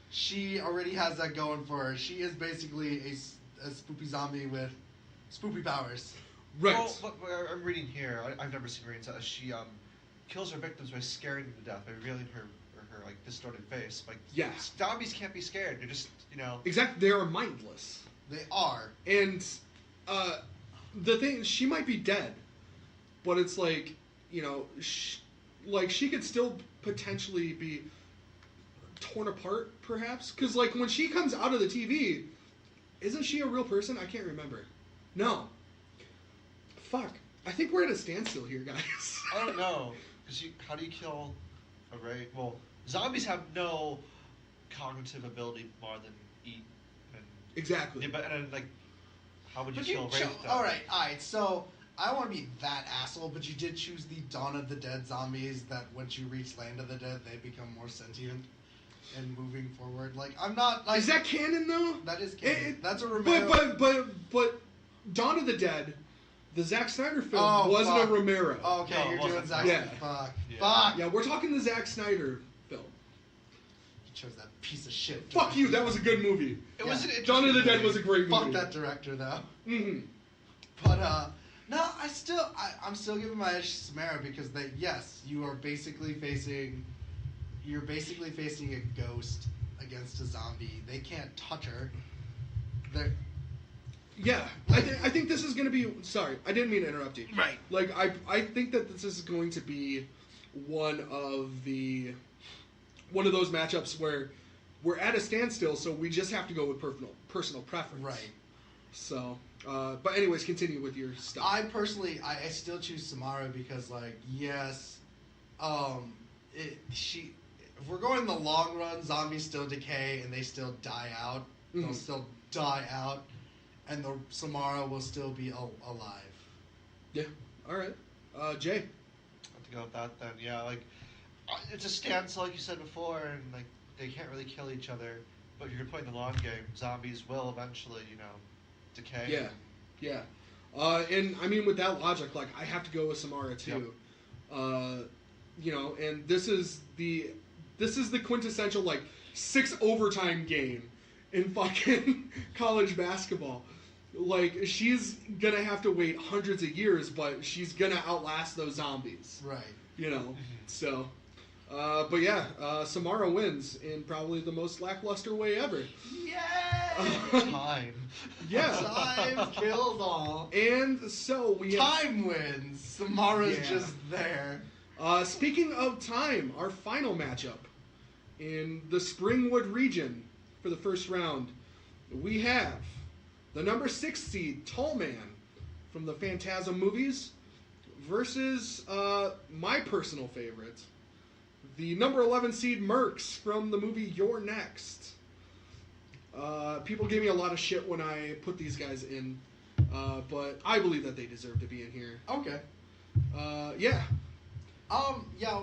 she already has that going for her. She is basically a spoopy zombie with spoopy powers. Right. Well, but I'm reading here. I've never seen Marines. She kills her victims by scaring them to death by revealing her like distorted face. Like Yeah. zombies can't be scared. They're just Exactly. They are mindless. They are. And the thing, she might be dead, but it's like, she could still potentially be torn apart, perhaps? Because, like, when she comes out of the TV, isn't she a real person? I can't remember. No. Fuck. I think we're at a standstill here, guys. I don't know. Because how do you kill a Wraith? Well, zombies have no cognitive ability more than eat. And, Exactly. yeah, but and like, how would you But kill a Wraith? then? alright, so I don't want to be that asshole, but you did choose the Dawn of the Dead zombies that once you reach Land of the Dead, they become more sentient and moving forward. Like, I'm not, like... Is that canon, though? That is canon. That's a Romero... But Dawn of the Dead, the Zack Snyder film, Oh, wasn't fuck. a Romero. Oh, okay, No, it you're wasn't. doing Zack Yeah. Fuck. Yeah. Fuck! Yeah, we're talking the Zack Snyder film. You chose that piece of shit. Fuck you, that was a good movie. It was an Dawn of the interesting Dead movie. was a great movie. Fuck that director, though. Mm-hmm. But, no, I'm still giving my edge to Samara because you're basically facing a ghost against a zombie. They can't touch her. Yeah, I think this is going to be... Sorry, I didn't mean to interrupt you. Right. Like, I think that this is going to be one of those matchups where we're at a standstill, so we just have to go with personal preference. Right. So, but anyways, continue with your stuff. I personally, I still choose Samara because, like, yes, if we're going the long run, zombies still decay and they still die out. Mhm. They'll still die out, and the Samara will still be alive. Yeah. All right. Jay. I have to go with that then. Yeah, like it's a stance, like you said before, and like they can't really kill each other. But if you're playing the long game, zombies will eventually, decay. Yeah. Yeah. And I mean, with that logic, like I have to go with Samara too. And this is the quintessential like 6 overtime game in fucking college basketball. Like she's gonna have to wait hundreds of years, but she's gonna outlast those zombies. Right. So. But yeah, Samara wins in probably the most lackluster way ever. Yay! Time. Yeah. Time kills all. And so we have... Time wins. Samara's Yeah. just there. Speaking of time, our final matchup in the Springwood region for the first round, we have the number 6 seed Tall Man from the Phantasm movies versus my personal favorite, the number 11 seed Mercs from the movie You're Next. People gave me a lot of shit when I put these guys in, but I believe that they deserve to be in here. Okay. Yeah.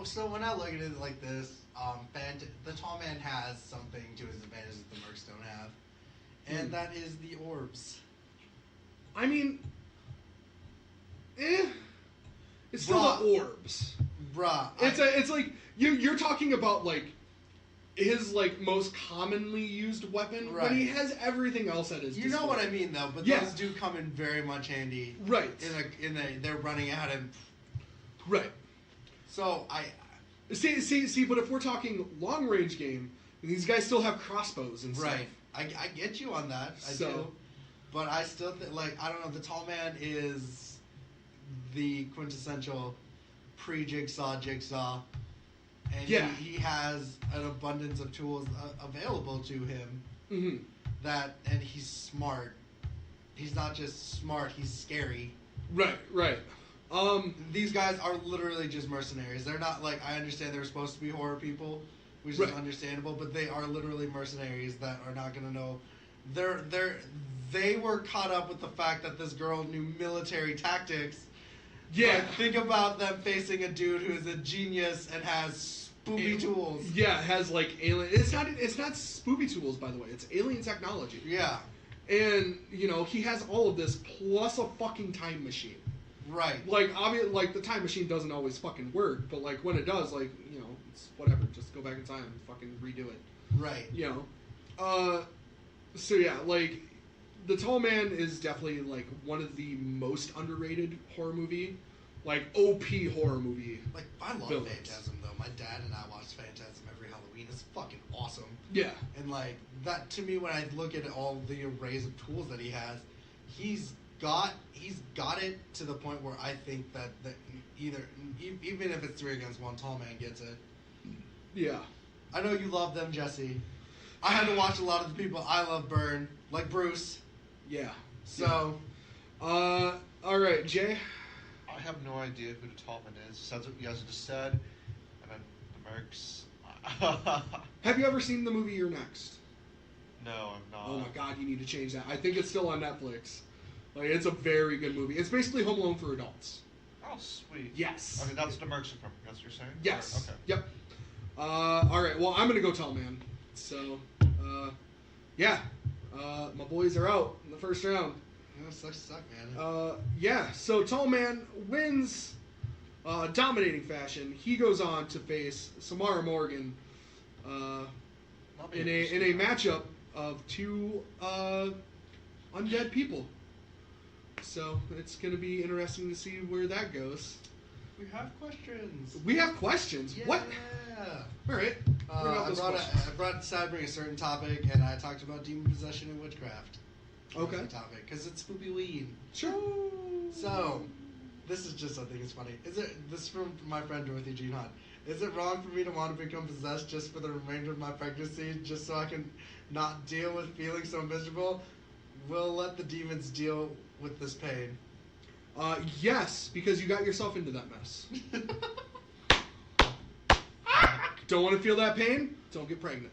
So when I look at it like this, the Tall Man has something to his advantage that the Mercs don't have, and that is the orbs. I mean, it's still Bruh. the orbs. Bruh. It's like you're talking about like his like most commonly used weapon, Right. but he has everything else at his You disposal. know what I mean, though, but Yeah. those do come in very much handy. Right. They're running at him. Right. So See, but if we're talking long range game, these guys still have crossbows and stuff. right. I get you on that. I So- do. But I still think, like, I don't know, the Tall Man is the quintessential pre-Jigsaw Jigsaw. And Yeah. he has an abundance of tools available to him Mm-hmm. and he's smart. He's not just smart, he's scary. Right. These guys are literally just mercenaries. They're not like, I understand they're supposed to be horror people, which Right. is understandable, but they are literally mercenaries that are not gonna know. They were caught up with the fact that this girl knew military tactics. Yeah. But think about them facing a dude who is a genius and has spoopy tools. Yeah, it has like alien. It's not spoopy tools, by the way. It's alien technology. Yeah, And he has all of this plus a fucking time machine. right. Like like the time machine doesn't always fucking work, but like when it does, like it's whatever. Just go back in time and fucking redo it. Right. So yeah, like the Tall Man is definitely like one of the most underrated horror movie, like OP horror movie. Like, I love Villains. Phantasm, though. My dad and I watch Phantasm every Halloween. It's fucking awesome. Yeah. And, like, that, to me, when I look at all the arrays of tools that he has, he's got it to the point where I think that even if it's 3 against 1, Tall Man gets it. Yeah. I know you love them, Jesse. I had to watch a lot of the people I love burn, like Bruce. Yeah. So, All right, Jay. I I have no idea who the tall man is. Besides what you guys just said, and then the Mercs. Have you ever seen the movie You're Next? No, I'm not. Oh my god, you need to change that. I think it's still on Netflix. Like, it's a very good movie. It's basically Home Alone for adults. Oh, sweet. Yes. Okay, that's the Mercs are from. That's what you're saying? Yes. Or, okay. Yep. All right. Well, I'm gonna go tall man. So, yeah. My boys are out in the first round. Yeah, suck, man. Yeah. So tall man wins, dominating fashion. He goes on to face Samara Morgan, in a matchup of two undead people. So it's gonna be interesting to see where that goes. We have questions. We have questions. Yeah. What? All right. I brought decided to bring a certain topic, and I talked about demon possession and witchcraft. Okay. That's the topic, because it's Spoopy Ween. Sure. So, this is just, I think it's funny. This is from my friend Dorothy Jean Hunt. Is it wrong for me to want to become possessed just for the remainder of my pregnancy, just so I can not deal with feeling so miserable? We'll let the demons deal with this pain. Yes, because you got yourself into that mess. Don't want to feel that pain? Don't get pregnant.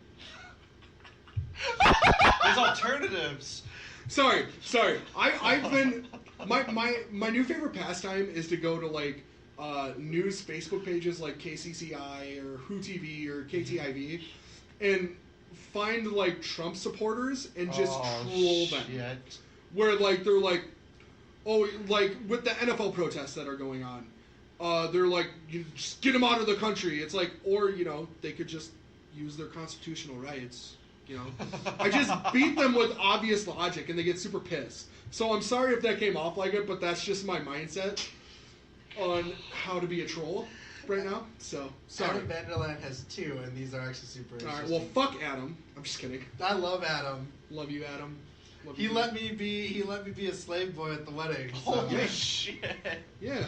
There's alternatives. Sorry. I've been my new favorite pastime is to go to like news Facebook pages like KCCI or Who TV or KTIV and find like Trump supporters and just troll them. Shit. Where like they're like, oh, like with the NFL protests that are going on, they're like, you just get them out of the country. It's like, or they could just use their constitutional rights. I just beat them with obvious logic, and they get super pissed. So I'm sorry if that came off like it, but that's just my mindset on how to be a troll right now. So sorry. Adam Vanderland has 2, and these are actually super All right. interesting. Well, fuck Adam. I'm just kidding. I love Adam. Love you, Adam. Love He you. let me be a slave boy at the wedding. So. Holy Yeah. shit. Yeah.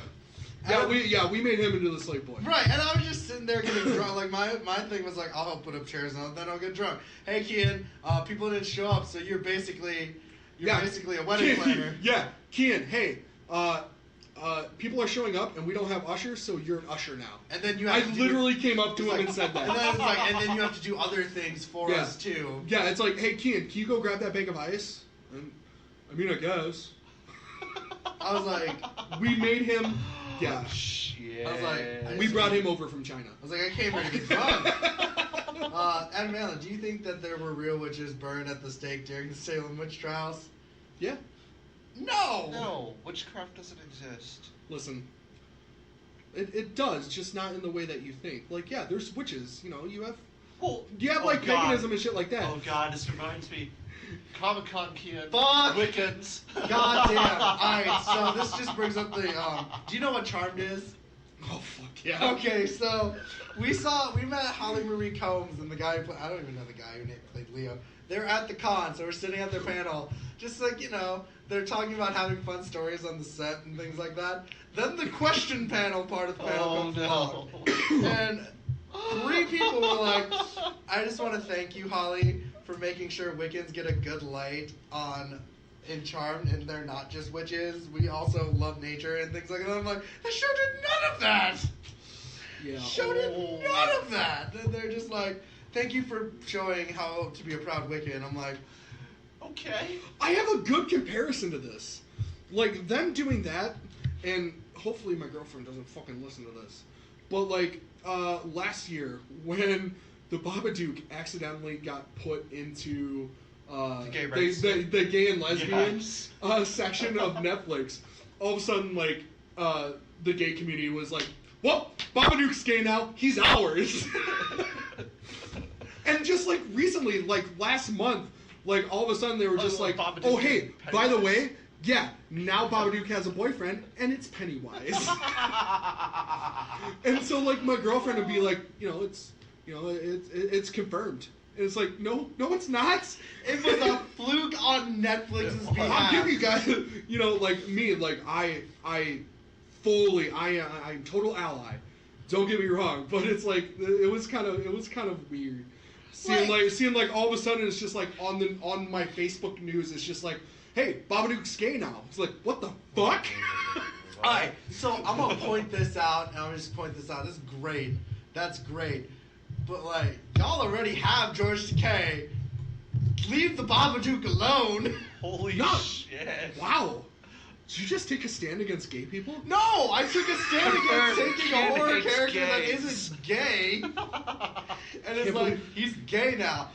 Adam- We made him into the slave boy. Right, and I was just sitting there getting drunk. Like my thing was like, I'll help put up chairs and then I'll get drunk. Hey, Kien, people didn't show up, so you're basically a wedding planner. Yeah, Kien. Hey, people are showing up and we don't have ushers, so you're an usher now. And then you I have to literally came up to him and said that. And then it's like, and then you have to do other things for Yeah. us too. Yeah, it's like, hey, Kien, can you go grab that bag of ice? I mean, I guess. I was like, We made him. Yeah. Shit. I was like, We brought him over from China. I was like, I came here to get drunk. Adam Allen, do you think that there were real witches burned at the stake during the Salem witch trials? Yeah. No. No, witchcraft doesn't exist. Listen. It does, just not in the way that you think. Like, yeah, there's witches. You have. Well, You have like paganism and shit like that. Oh god, this reminds me. Comic-Con Kien. Fuck. Wiccans. God damn. Alright, so this just brings up the, do you know what Charmed is? Oh fuck yeah. Okay, so we met Holly Marie Combs and the guy who played, I don't even know the guy who played Leo. They were at the con, so we're sitting at their panel, just like, they're talking about having fun stories on the set and things like that. Then the question panel part of the panel comes along. And 3 people were like, I just want to thank you, Holly, for making sure Wiccans get a good light in Charmed, and they're not just witches. We also love nature and things like that. I'm like, the show did none of that. Yeah. Show did none of that. They're just like, thank you for showing how to be a proud Wiccan. I'm like, Okay. I have a good comparison to this. Like, them doing that, and hopefully my girlfriend doesn't fucking listen to this, but like, last year, when the Babadook accidentally got put into The gay rights. the gay and lesbian Yes. section of Netflix, all of a sudden, like, the gay community was like, well, Babadook's gay now, he's ours. And just like recently, like last month, like all of a sudden they were just like, Babadook oh hey, and by the Pennywise. way, yeah, now Babadook has a boyfriend, and it's Pennywise. And so like my girlfriend would be like, it's confirmed. And it's like, no, it's not. it was a fluke on Netflix's I'll behalf. I'll give you guys, like me, like I'm total ally. Don't get me wrong, but it's like it was kind of weird. Seeing like all of a sudden it's just like on my Facebook news it's just like, hey, Babadook's gay now. It's like, what the fuck? Alright, so I'm gonna point this out, and I'm gonna just point this out. This is great. That's great. But, like, y'all already have George Takei. Leave the Babadook alone. Holy No. shit. Wow. Did you just take a stand against gay people? No, I took a stand against taking a Kien horror hates character that gays. isn't gay. And it's Can't like, believe- he's gay now.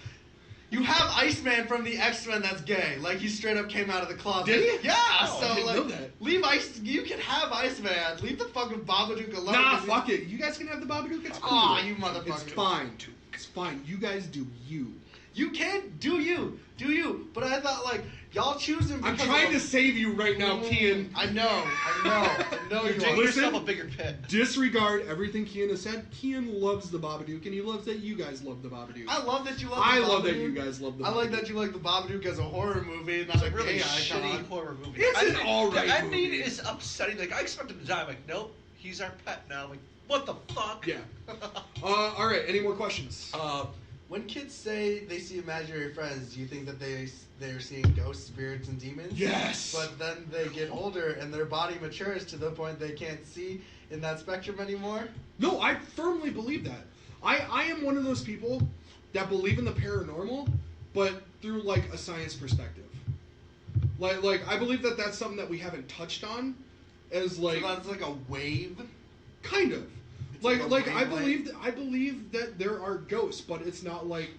You have Iceman from the X-Men that's gay. Like, he straight up came out of the closet. Did he? Yeah, Oh, I so, didn't like, know that. leave Ice... You can have Iceman. Leave the fucking Babadook alone. Nah, 'cause fuck it. You guys can have the Babadook. It's cool. Aw, you motherfucker. It's fine. It's fine. You guys do you. You can do you. Do you. But I thought, like, y'all choose him I'm because trying to of... save you right now, Kien. I know You're you digging are. Listen. yourself a bigger pit. Disregard everything Kien has said. Kien loves the Babadook, and he loves that you guys love the Babadook. I love that you love the I Babadook. love that you guys love the I like Babadook. that you like the Babadook as a horror movie, not It's a a really gay shitty icon. horror movie. It's an alright The ending movie. is upsetting. Like, I expect him to die. I'm like, nope, he's our pet now. I'm like, what the fuck? Yeah. All right. Any more questions? When kids say they see imaginary friends, do you think that they're seeing ghosts, spirits, and demons? Yes. But then they get older and their body matures to the point they can't see in that spectrum anymore? No, I firmly believe that. I am one of those people that believe in the paranormal, but through like a science perspective. Like I believe that that's something that we haven't touched on, as like So that's like a wave? kind of. It's Like like a I wavelength. believe that there are ghosts, but it's not like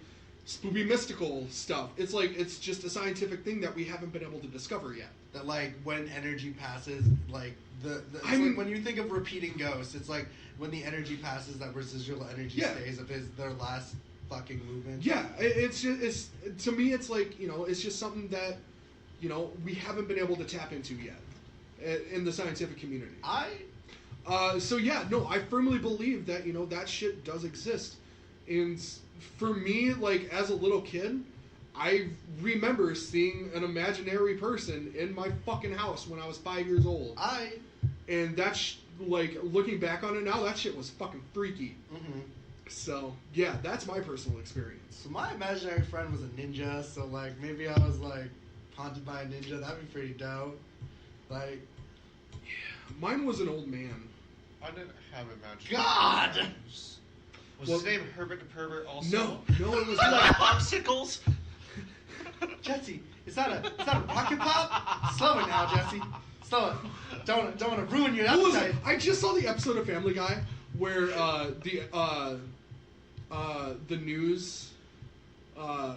spooky mystical stuff. It's like it's just a scientific thing that we haven't been able to discover yet. That like when energy passes, like it's I mean- like when you think of repeating ghosts, it's like when the energy passes, that residual energy Yeah. stays of their last fucking movement. Yeah, it's just to me it's like, you know, it's just something that, you know, we haven't been able to tap into yet in the scientific community. So yeah, no, I firmly believe that, you know, that shit does exist. And for me, like as a little kid, I remember seeing an imaginary person in my fucking house when I was 5 years old. And that's like looking back on it now, that shit was fucking freaky. Mm-hmm. So yeah, that's my personal experience. So my imaginary friend was a ninja, so like maybe I was like haunted by a ninja. That'd be pretty dope. Like, Mine was an old man. I didn't have imaginary God! friends. Was Well- his name Herbert the Pervert also? No, it was I like not. popsicles. Jesse, is that a rocket pop? Slow it now, Jesse. Slow it. Don't want to ruin your What was it? appetite. I just saw the episode of Family Guy where the news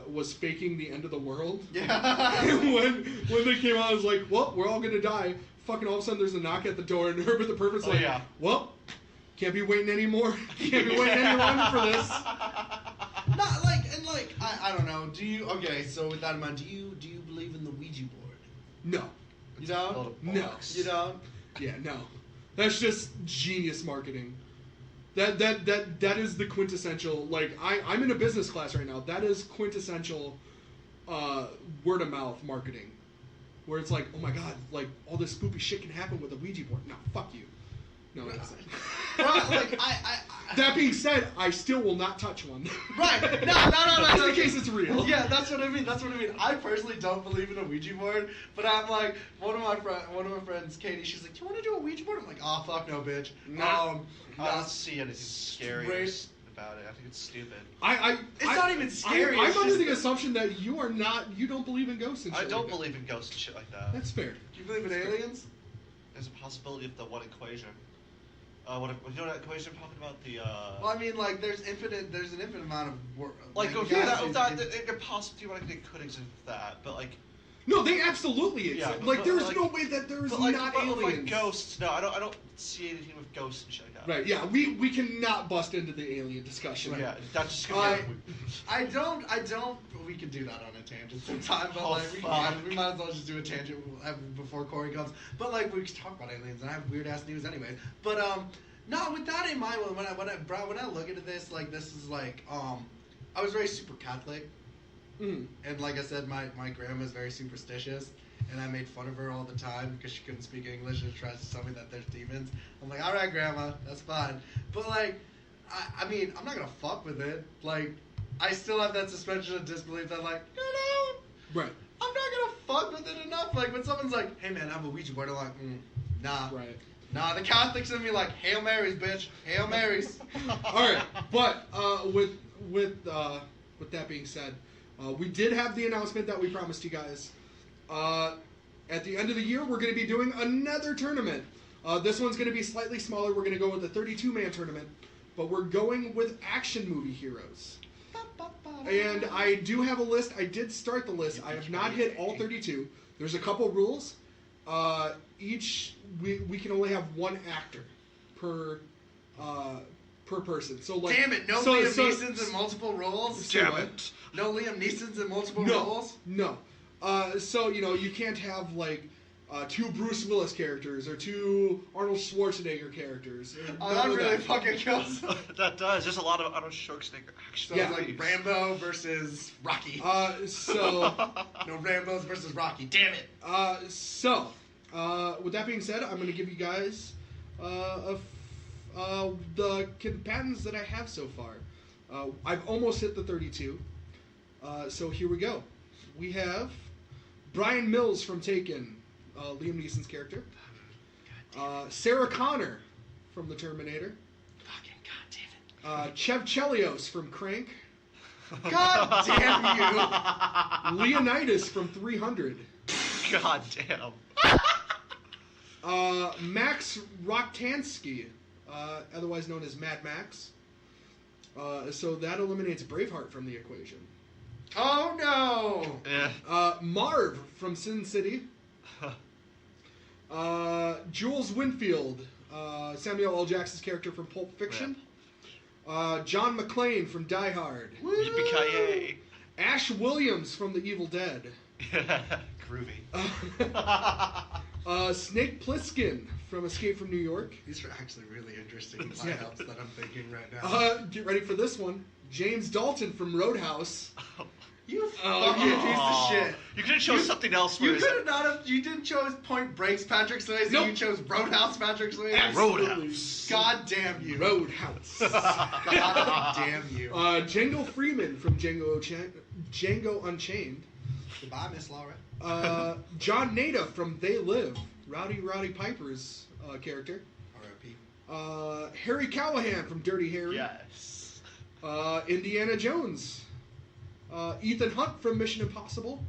was faking the end of the world. Yeah. And when they came out, I was like, well, we're all gonna die. Fucking all of a sudden, there's a knock at the door, and Herbert the Pervert's Oh, like, yeah. well, can't be waiting anymore. Can't be waiting any longer for this. Not like and like I don't know. Do you okay? So with that in mind, do you believe in the Ouija board? No. You It's a load don't. of No. bollocks. You don't. Yeah, no. That's just genius marketing. That is the quintessential. Like I'm in a business class right now. That is quintessential word of mouth marketing, where it's like, oh my god, like all this spooky shit can happen with a Ouija board. No, fuck you. No, it doesn't. Right, like I That being said, I still will not touch one. Right. No. Just in case it's real. Yeah, that's what I mean. I personally don't believe in a Ouija board, but I'm like one of my friends, Katie. She's like, "Do you want to do a Ouija board?" I'm like, "Oh fuck no, bitch." No. I don't see anything scary Straight- about it. I think it's stupid. It's not even scary, I'm it's under just the that- assumption that you don't believe in ghosts and I shit don't like that. believe in ghosts and shit like that. That's fair. Do you believe in aliens? There's a possibility of the one equation. You know that equation I'm talking about? The Well, I mean, like, there's an infinite amount of work. like you okay, guys- that could possibly theoretically could exist with that, but like No, they absolutely exist. Yeah, like, but, there's like- no way that there's but like, not but with, aliens. like ghosts. No, I don't see anything with ghosts and shit like that. Right? Yeah, we cannot bust into the alien discussion. Yeah, that's just gonna be. I don't. We could do that on a tangent sometime, but Oh, like fuck. we might as well just do a tangent before Corey comes. But like we could talk about aliens, and I have weird ass news anyway. But no, with that in mind, when I look into this, like this is like I was raised super Catholic, Mm. and like I said, my grandma's very superstitious. And I made fun of her all the time because she couldn't speak English and tries to tell me that there's demons. I'm like, all right, Grandma, that's fine. But like, I mean, I'm not gonna fuck with it. Like, I still have that suspension of disbelief that like, Right. I'm not gonna fuck with it enough. Like when someone's like, hey man, I have a Ouija board, I'm like, nah. Right. Nah, the Catholics in me like, Hail Marys, bitch. Hail Marys. All right, but with that being said, we did have the announcement that we promised you guys. At the end of the year, we're going to be doing another tournament. This one's going to be slightly smaller. We're going to go with a 32-man tournament, but we're going with action movie heroes. And I do have a list. I did start the list. I have not hit all 32. There's a couple rules. We can only have one actor per person. So like, damn it! No Liam Neeson's in multiple roles. Damn it! No Liam Neeson's in multiple roles. No. So you can't have like 2 Bruce Willis characters or 2 Arnold Schwarzenegger characters. Oh, that really fucking kills. That does. There's a lot of Arnold Schwarzenegger action. So Yeah. it's like Rambo versus Rocky. So No Rambos versus Rocky. Damn it. With that being said, I'm going to give you guys the patents that I have so far. I've almost hit the 32. So here we go. We have Brian Mills from Taken, Liam Neeson's character. Sarah Connor from The Terminator. Fucking goddamn Chev Chelios from Crank. it. God damn you. Leonidas from 300. God damn. Max Roktansky, otherwise known as Mad Max. So that eliminates Braveheart from the equation. Oh no. Yeah. Marv from Sin City. Jules Winfield, Samuel L. Jackson's character from Pulp Fiction. John McClane from Die Hard. Yippee-ki-yay. Ash Williams from The Evil Dead. Groovy. Snake Plissken from Escape from New York. These are actually really interesting lineups that I'm thinking right now. Get ready for this one. James Dalton from Roadhouse. You fucking piece of shit. You could have chosen something else for You his... could have not have. You didn't chose Point Break's Patrick Swayze. Nope. You chose Roadhouse Patrick Swayze. Roadhouse. God damn you. Roadhouse. God damn you. Django Freeman from Django Unchained. Goodbye, Miss Laura. John Nada from They Live, Rowdy Piper's character. R.I.P. Harry Callahan from Dirty Harry. Yes. Indiana Jones. Ethan Hunt from Mission Impossible.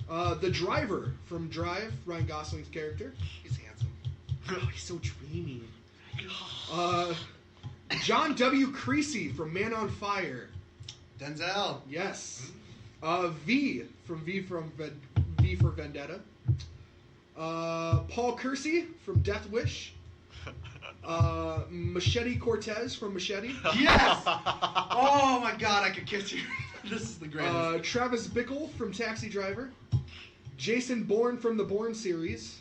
The Driver from Drive, Ryan Gosling's character. He's handsome. Oh, he's so dreamy. John W. Creasy from Man on Fire. Denzel. Yes. V for Vendetta. Paul Kersey from Death Wish. Machete Cortez from Machete. Yes! Oh my god, I could kiss you. This is the greatest. Travis Bickle from Taxi Driver. Jason Bourne from the Bourne series.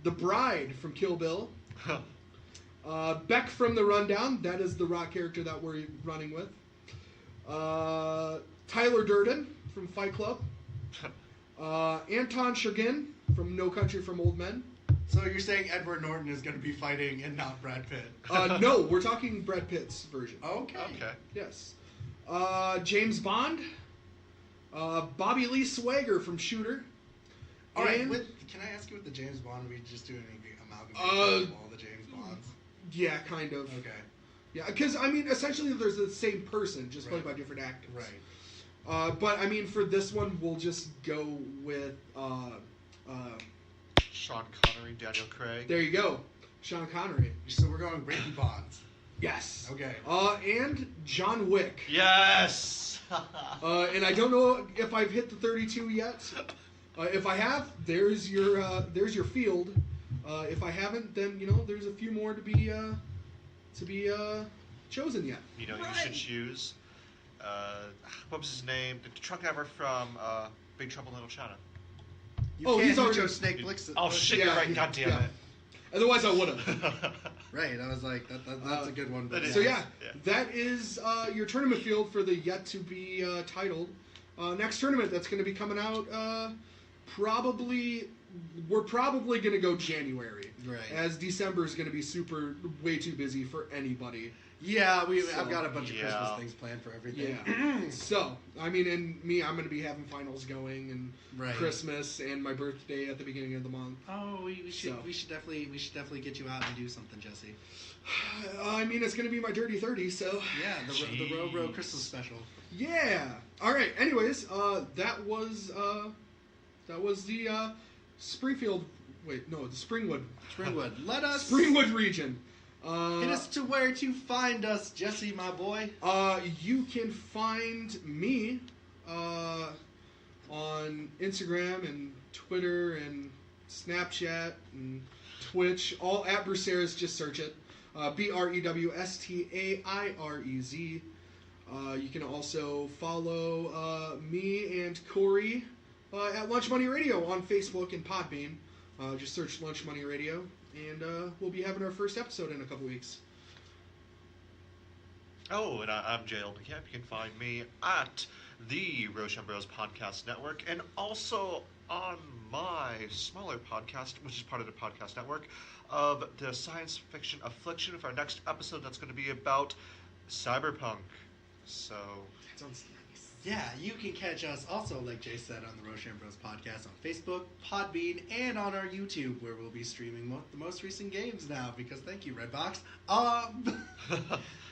The Bride from Kill Bill. Beck from The Rundown. That is the rock character that we're running with. Tyler Durden from Fight Club. Anton Chigurh from No Country for Old Men. So you're saying Edward Norton is going to be fighting and not Brad Pitt? No, we're talking Brad Pitt's version. Okay. Okay. Yes. James Bond. Bobby Lee Swagger from Shooter. All right. And- Can I ask you with the James Bond? We just do an amalgamation of all the James Bonds. Yeah, kind of. Okay. Yeah, because, I mean, essentially there's the same person, just played by different actors. Right. But, I mean, for this one, we'll just go with, Sean Connery, Daniel Craig. there you go, Sean Connery. So we're going Ricky Bonds. Yes. Okay. And John Wick. Yes! And I don't know if I've hit the 32 yet. If I have, there's your field. If I haven't, then, there's a few more to be chosen yet. You should choose. What was his name? The truck driver from Big Trouble in Little China. He's already chose Snake Plissken. Oh shit! You're right. God damn it. Otherwise, I would have. Right. I was like, that's a good one. But So yeah, that is your tournament field for the yet to be titled next tournament. That's going to be coming out probably we're probably going to go January. Right. As December is going to be way too busy for anybody. Yeah, So, I've got a bunch of yeah. Christmas things planned for everything. Yeah. So, I mean, and me, I'm going to be having finals going and Right. Christmas and my birthday at the beginning of the month. Oh, we should So. we should definitely get you out and do something, Jesse. I mean, it's going to be my dirty 30, so Yeah, the Row Jeez. Christmas special. yeah. All right. Anyways, that was the Springfield. Wait, no, the Springwood. Springwood, let us Springwood region. hit us to where to find us, Jesse, my boy. You can find me on Instagram and Twitter and Snapchat and Twitch, all at Brucerez. Just search it. BREWSTAIREZ. You can also follow me and Corey at Lunch Money Radio on Facebook and Podbean. Just search Lunch Money Radio, and we'll be having our first episode in a couple weeks. Oh, and I'm Jay and Kien. You can find me at the Roshan Bros Podcast Network, and also on my smaller podcast, which is part of the podcast network, of the Science Fiction Affliction, with our next episode that's going to be about cyberpunk. So, That sounds nice. Yeah, you can catch us also, like Jay said, on the Roshan Bros podcast on Facebook, Podbean, and on our YouTube, where we'll be streaming the most recent games now. Because thank you, Redbox.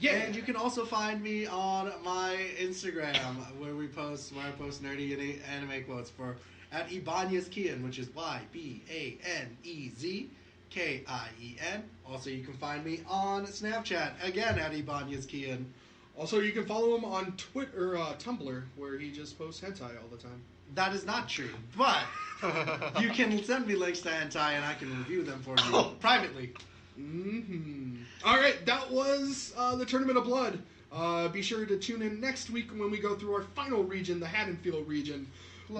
Yeah. And you can also find me on my Instagram, where I post nerdy anime quotes at Ibanez Kien, which is YBANEZKIEN. Also, you can find me on Snapchat again at Ibanez Kien. Also, you can follow him on Twitter, Tumblr, where he just posts hentai all the time. That is not true, but you can send me links to hentai and I can review them for you privately. Mm-hmm. All right, that was the Tournament of Blood. Be sure to tune in next week when we go through our final region, the Haddonfield region,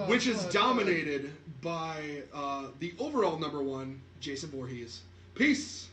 which is dominated by the overall number one, Jason Voorhees. Peace!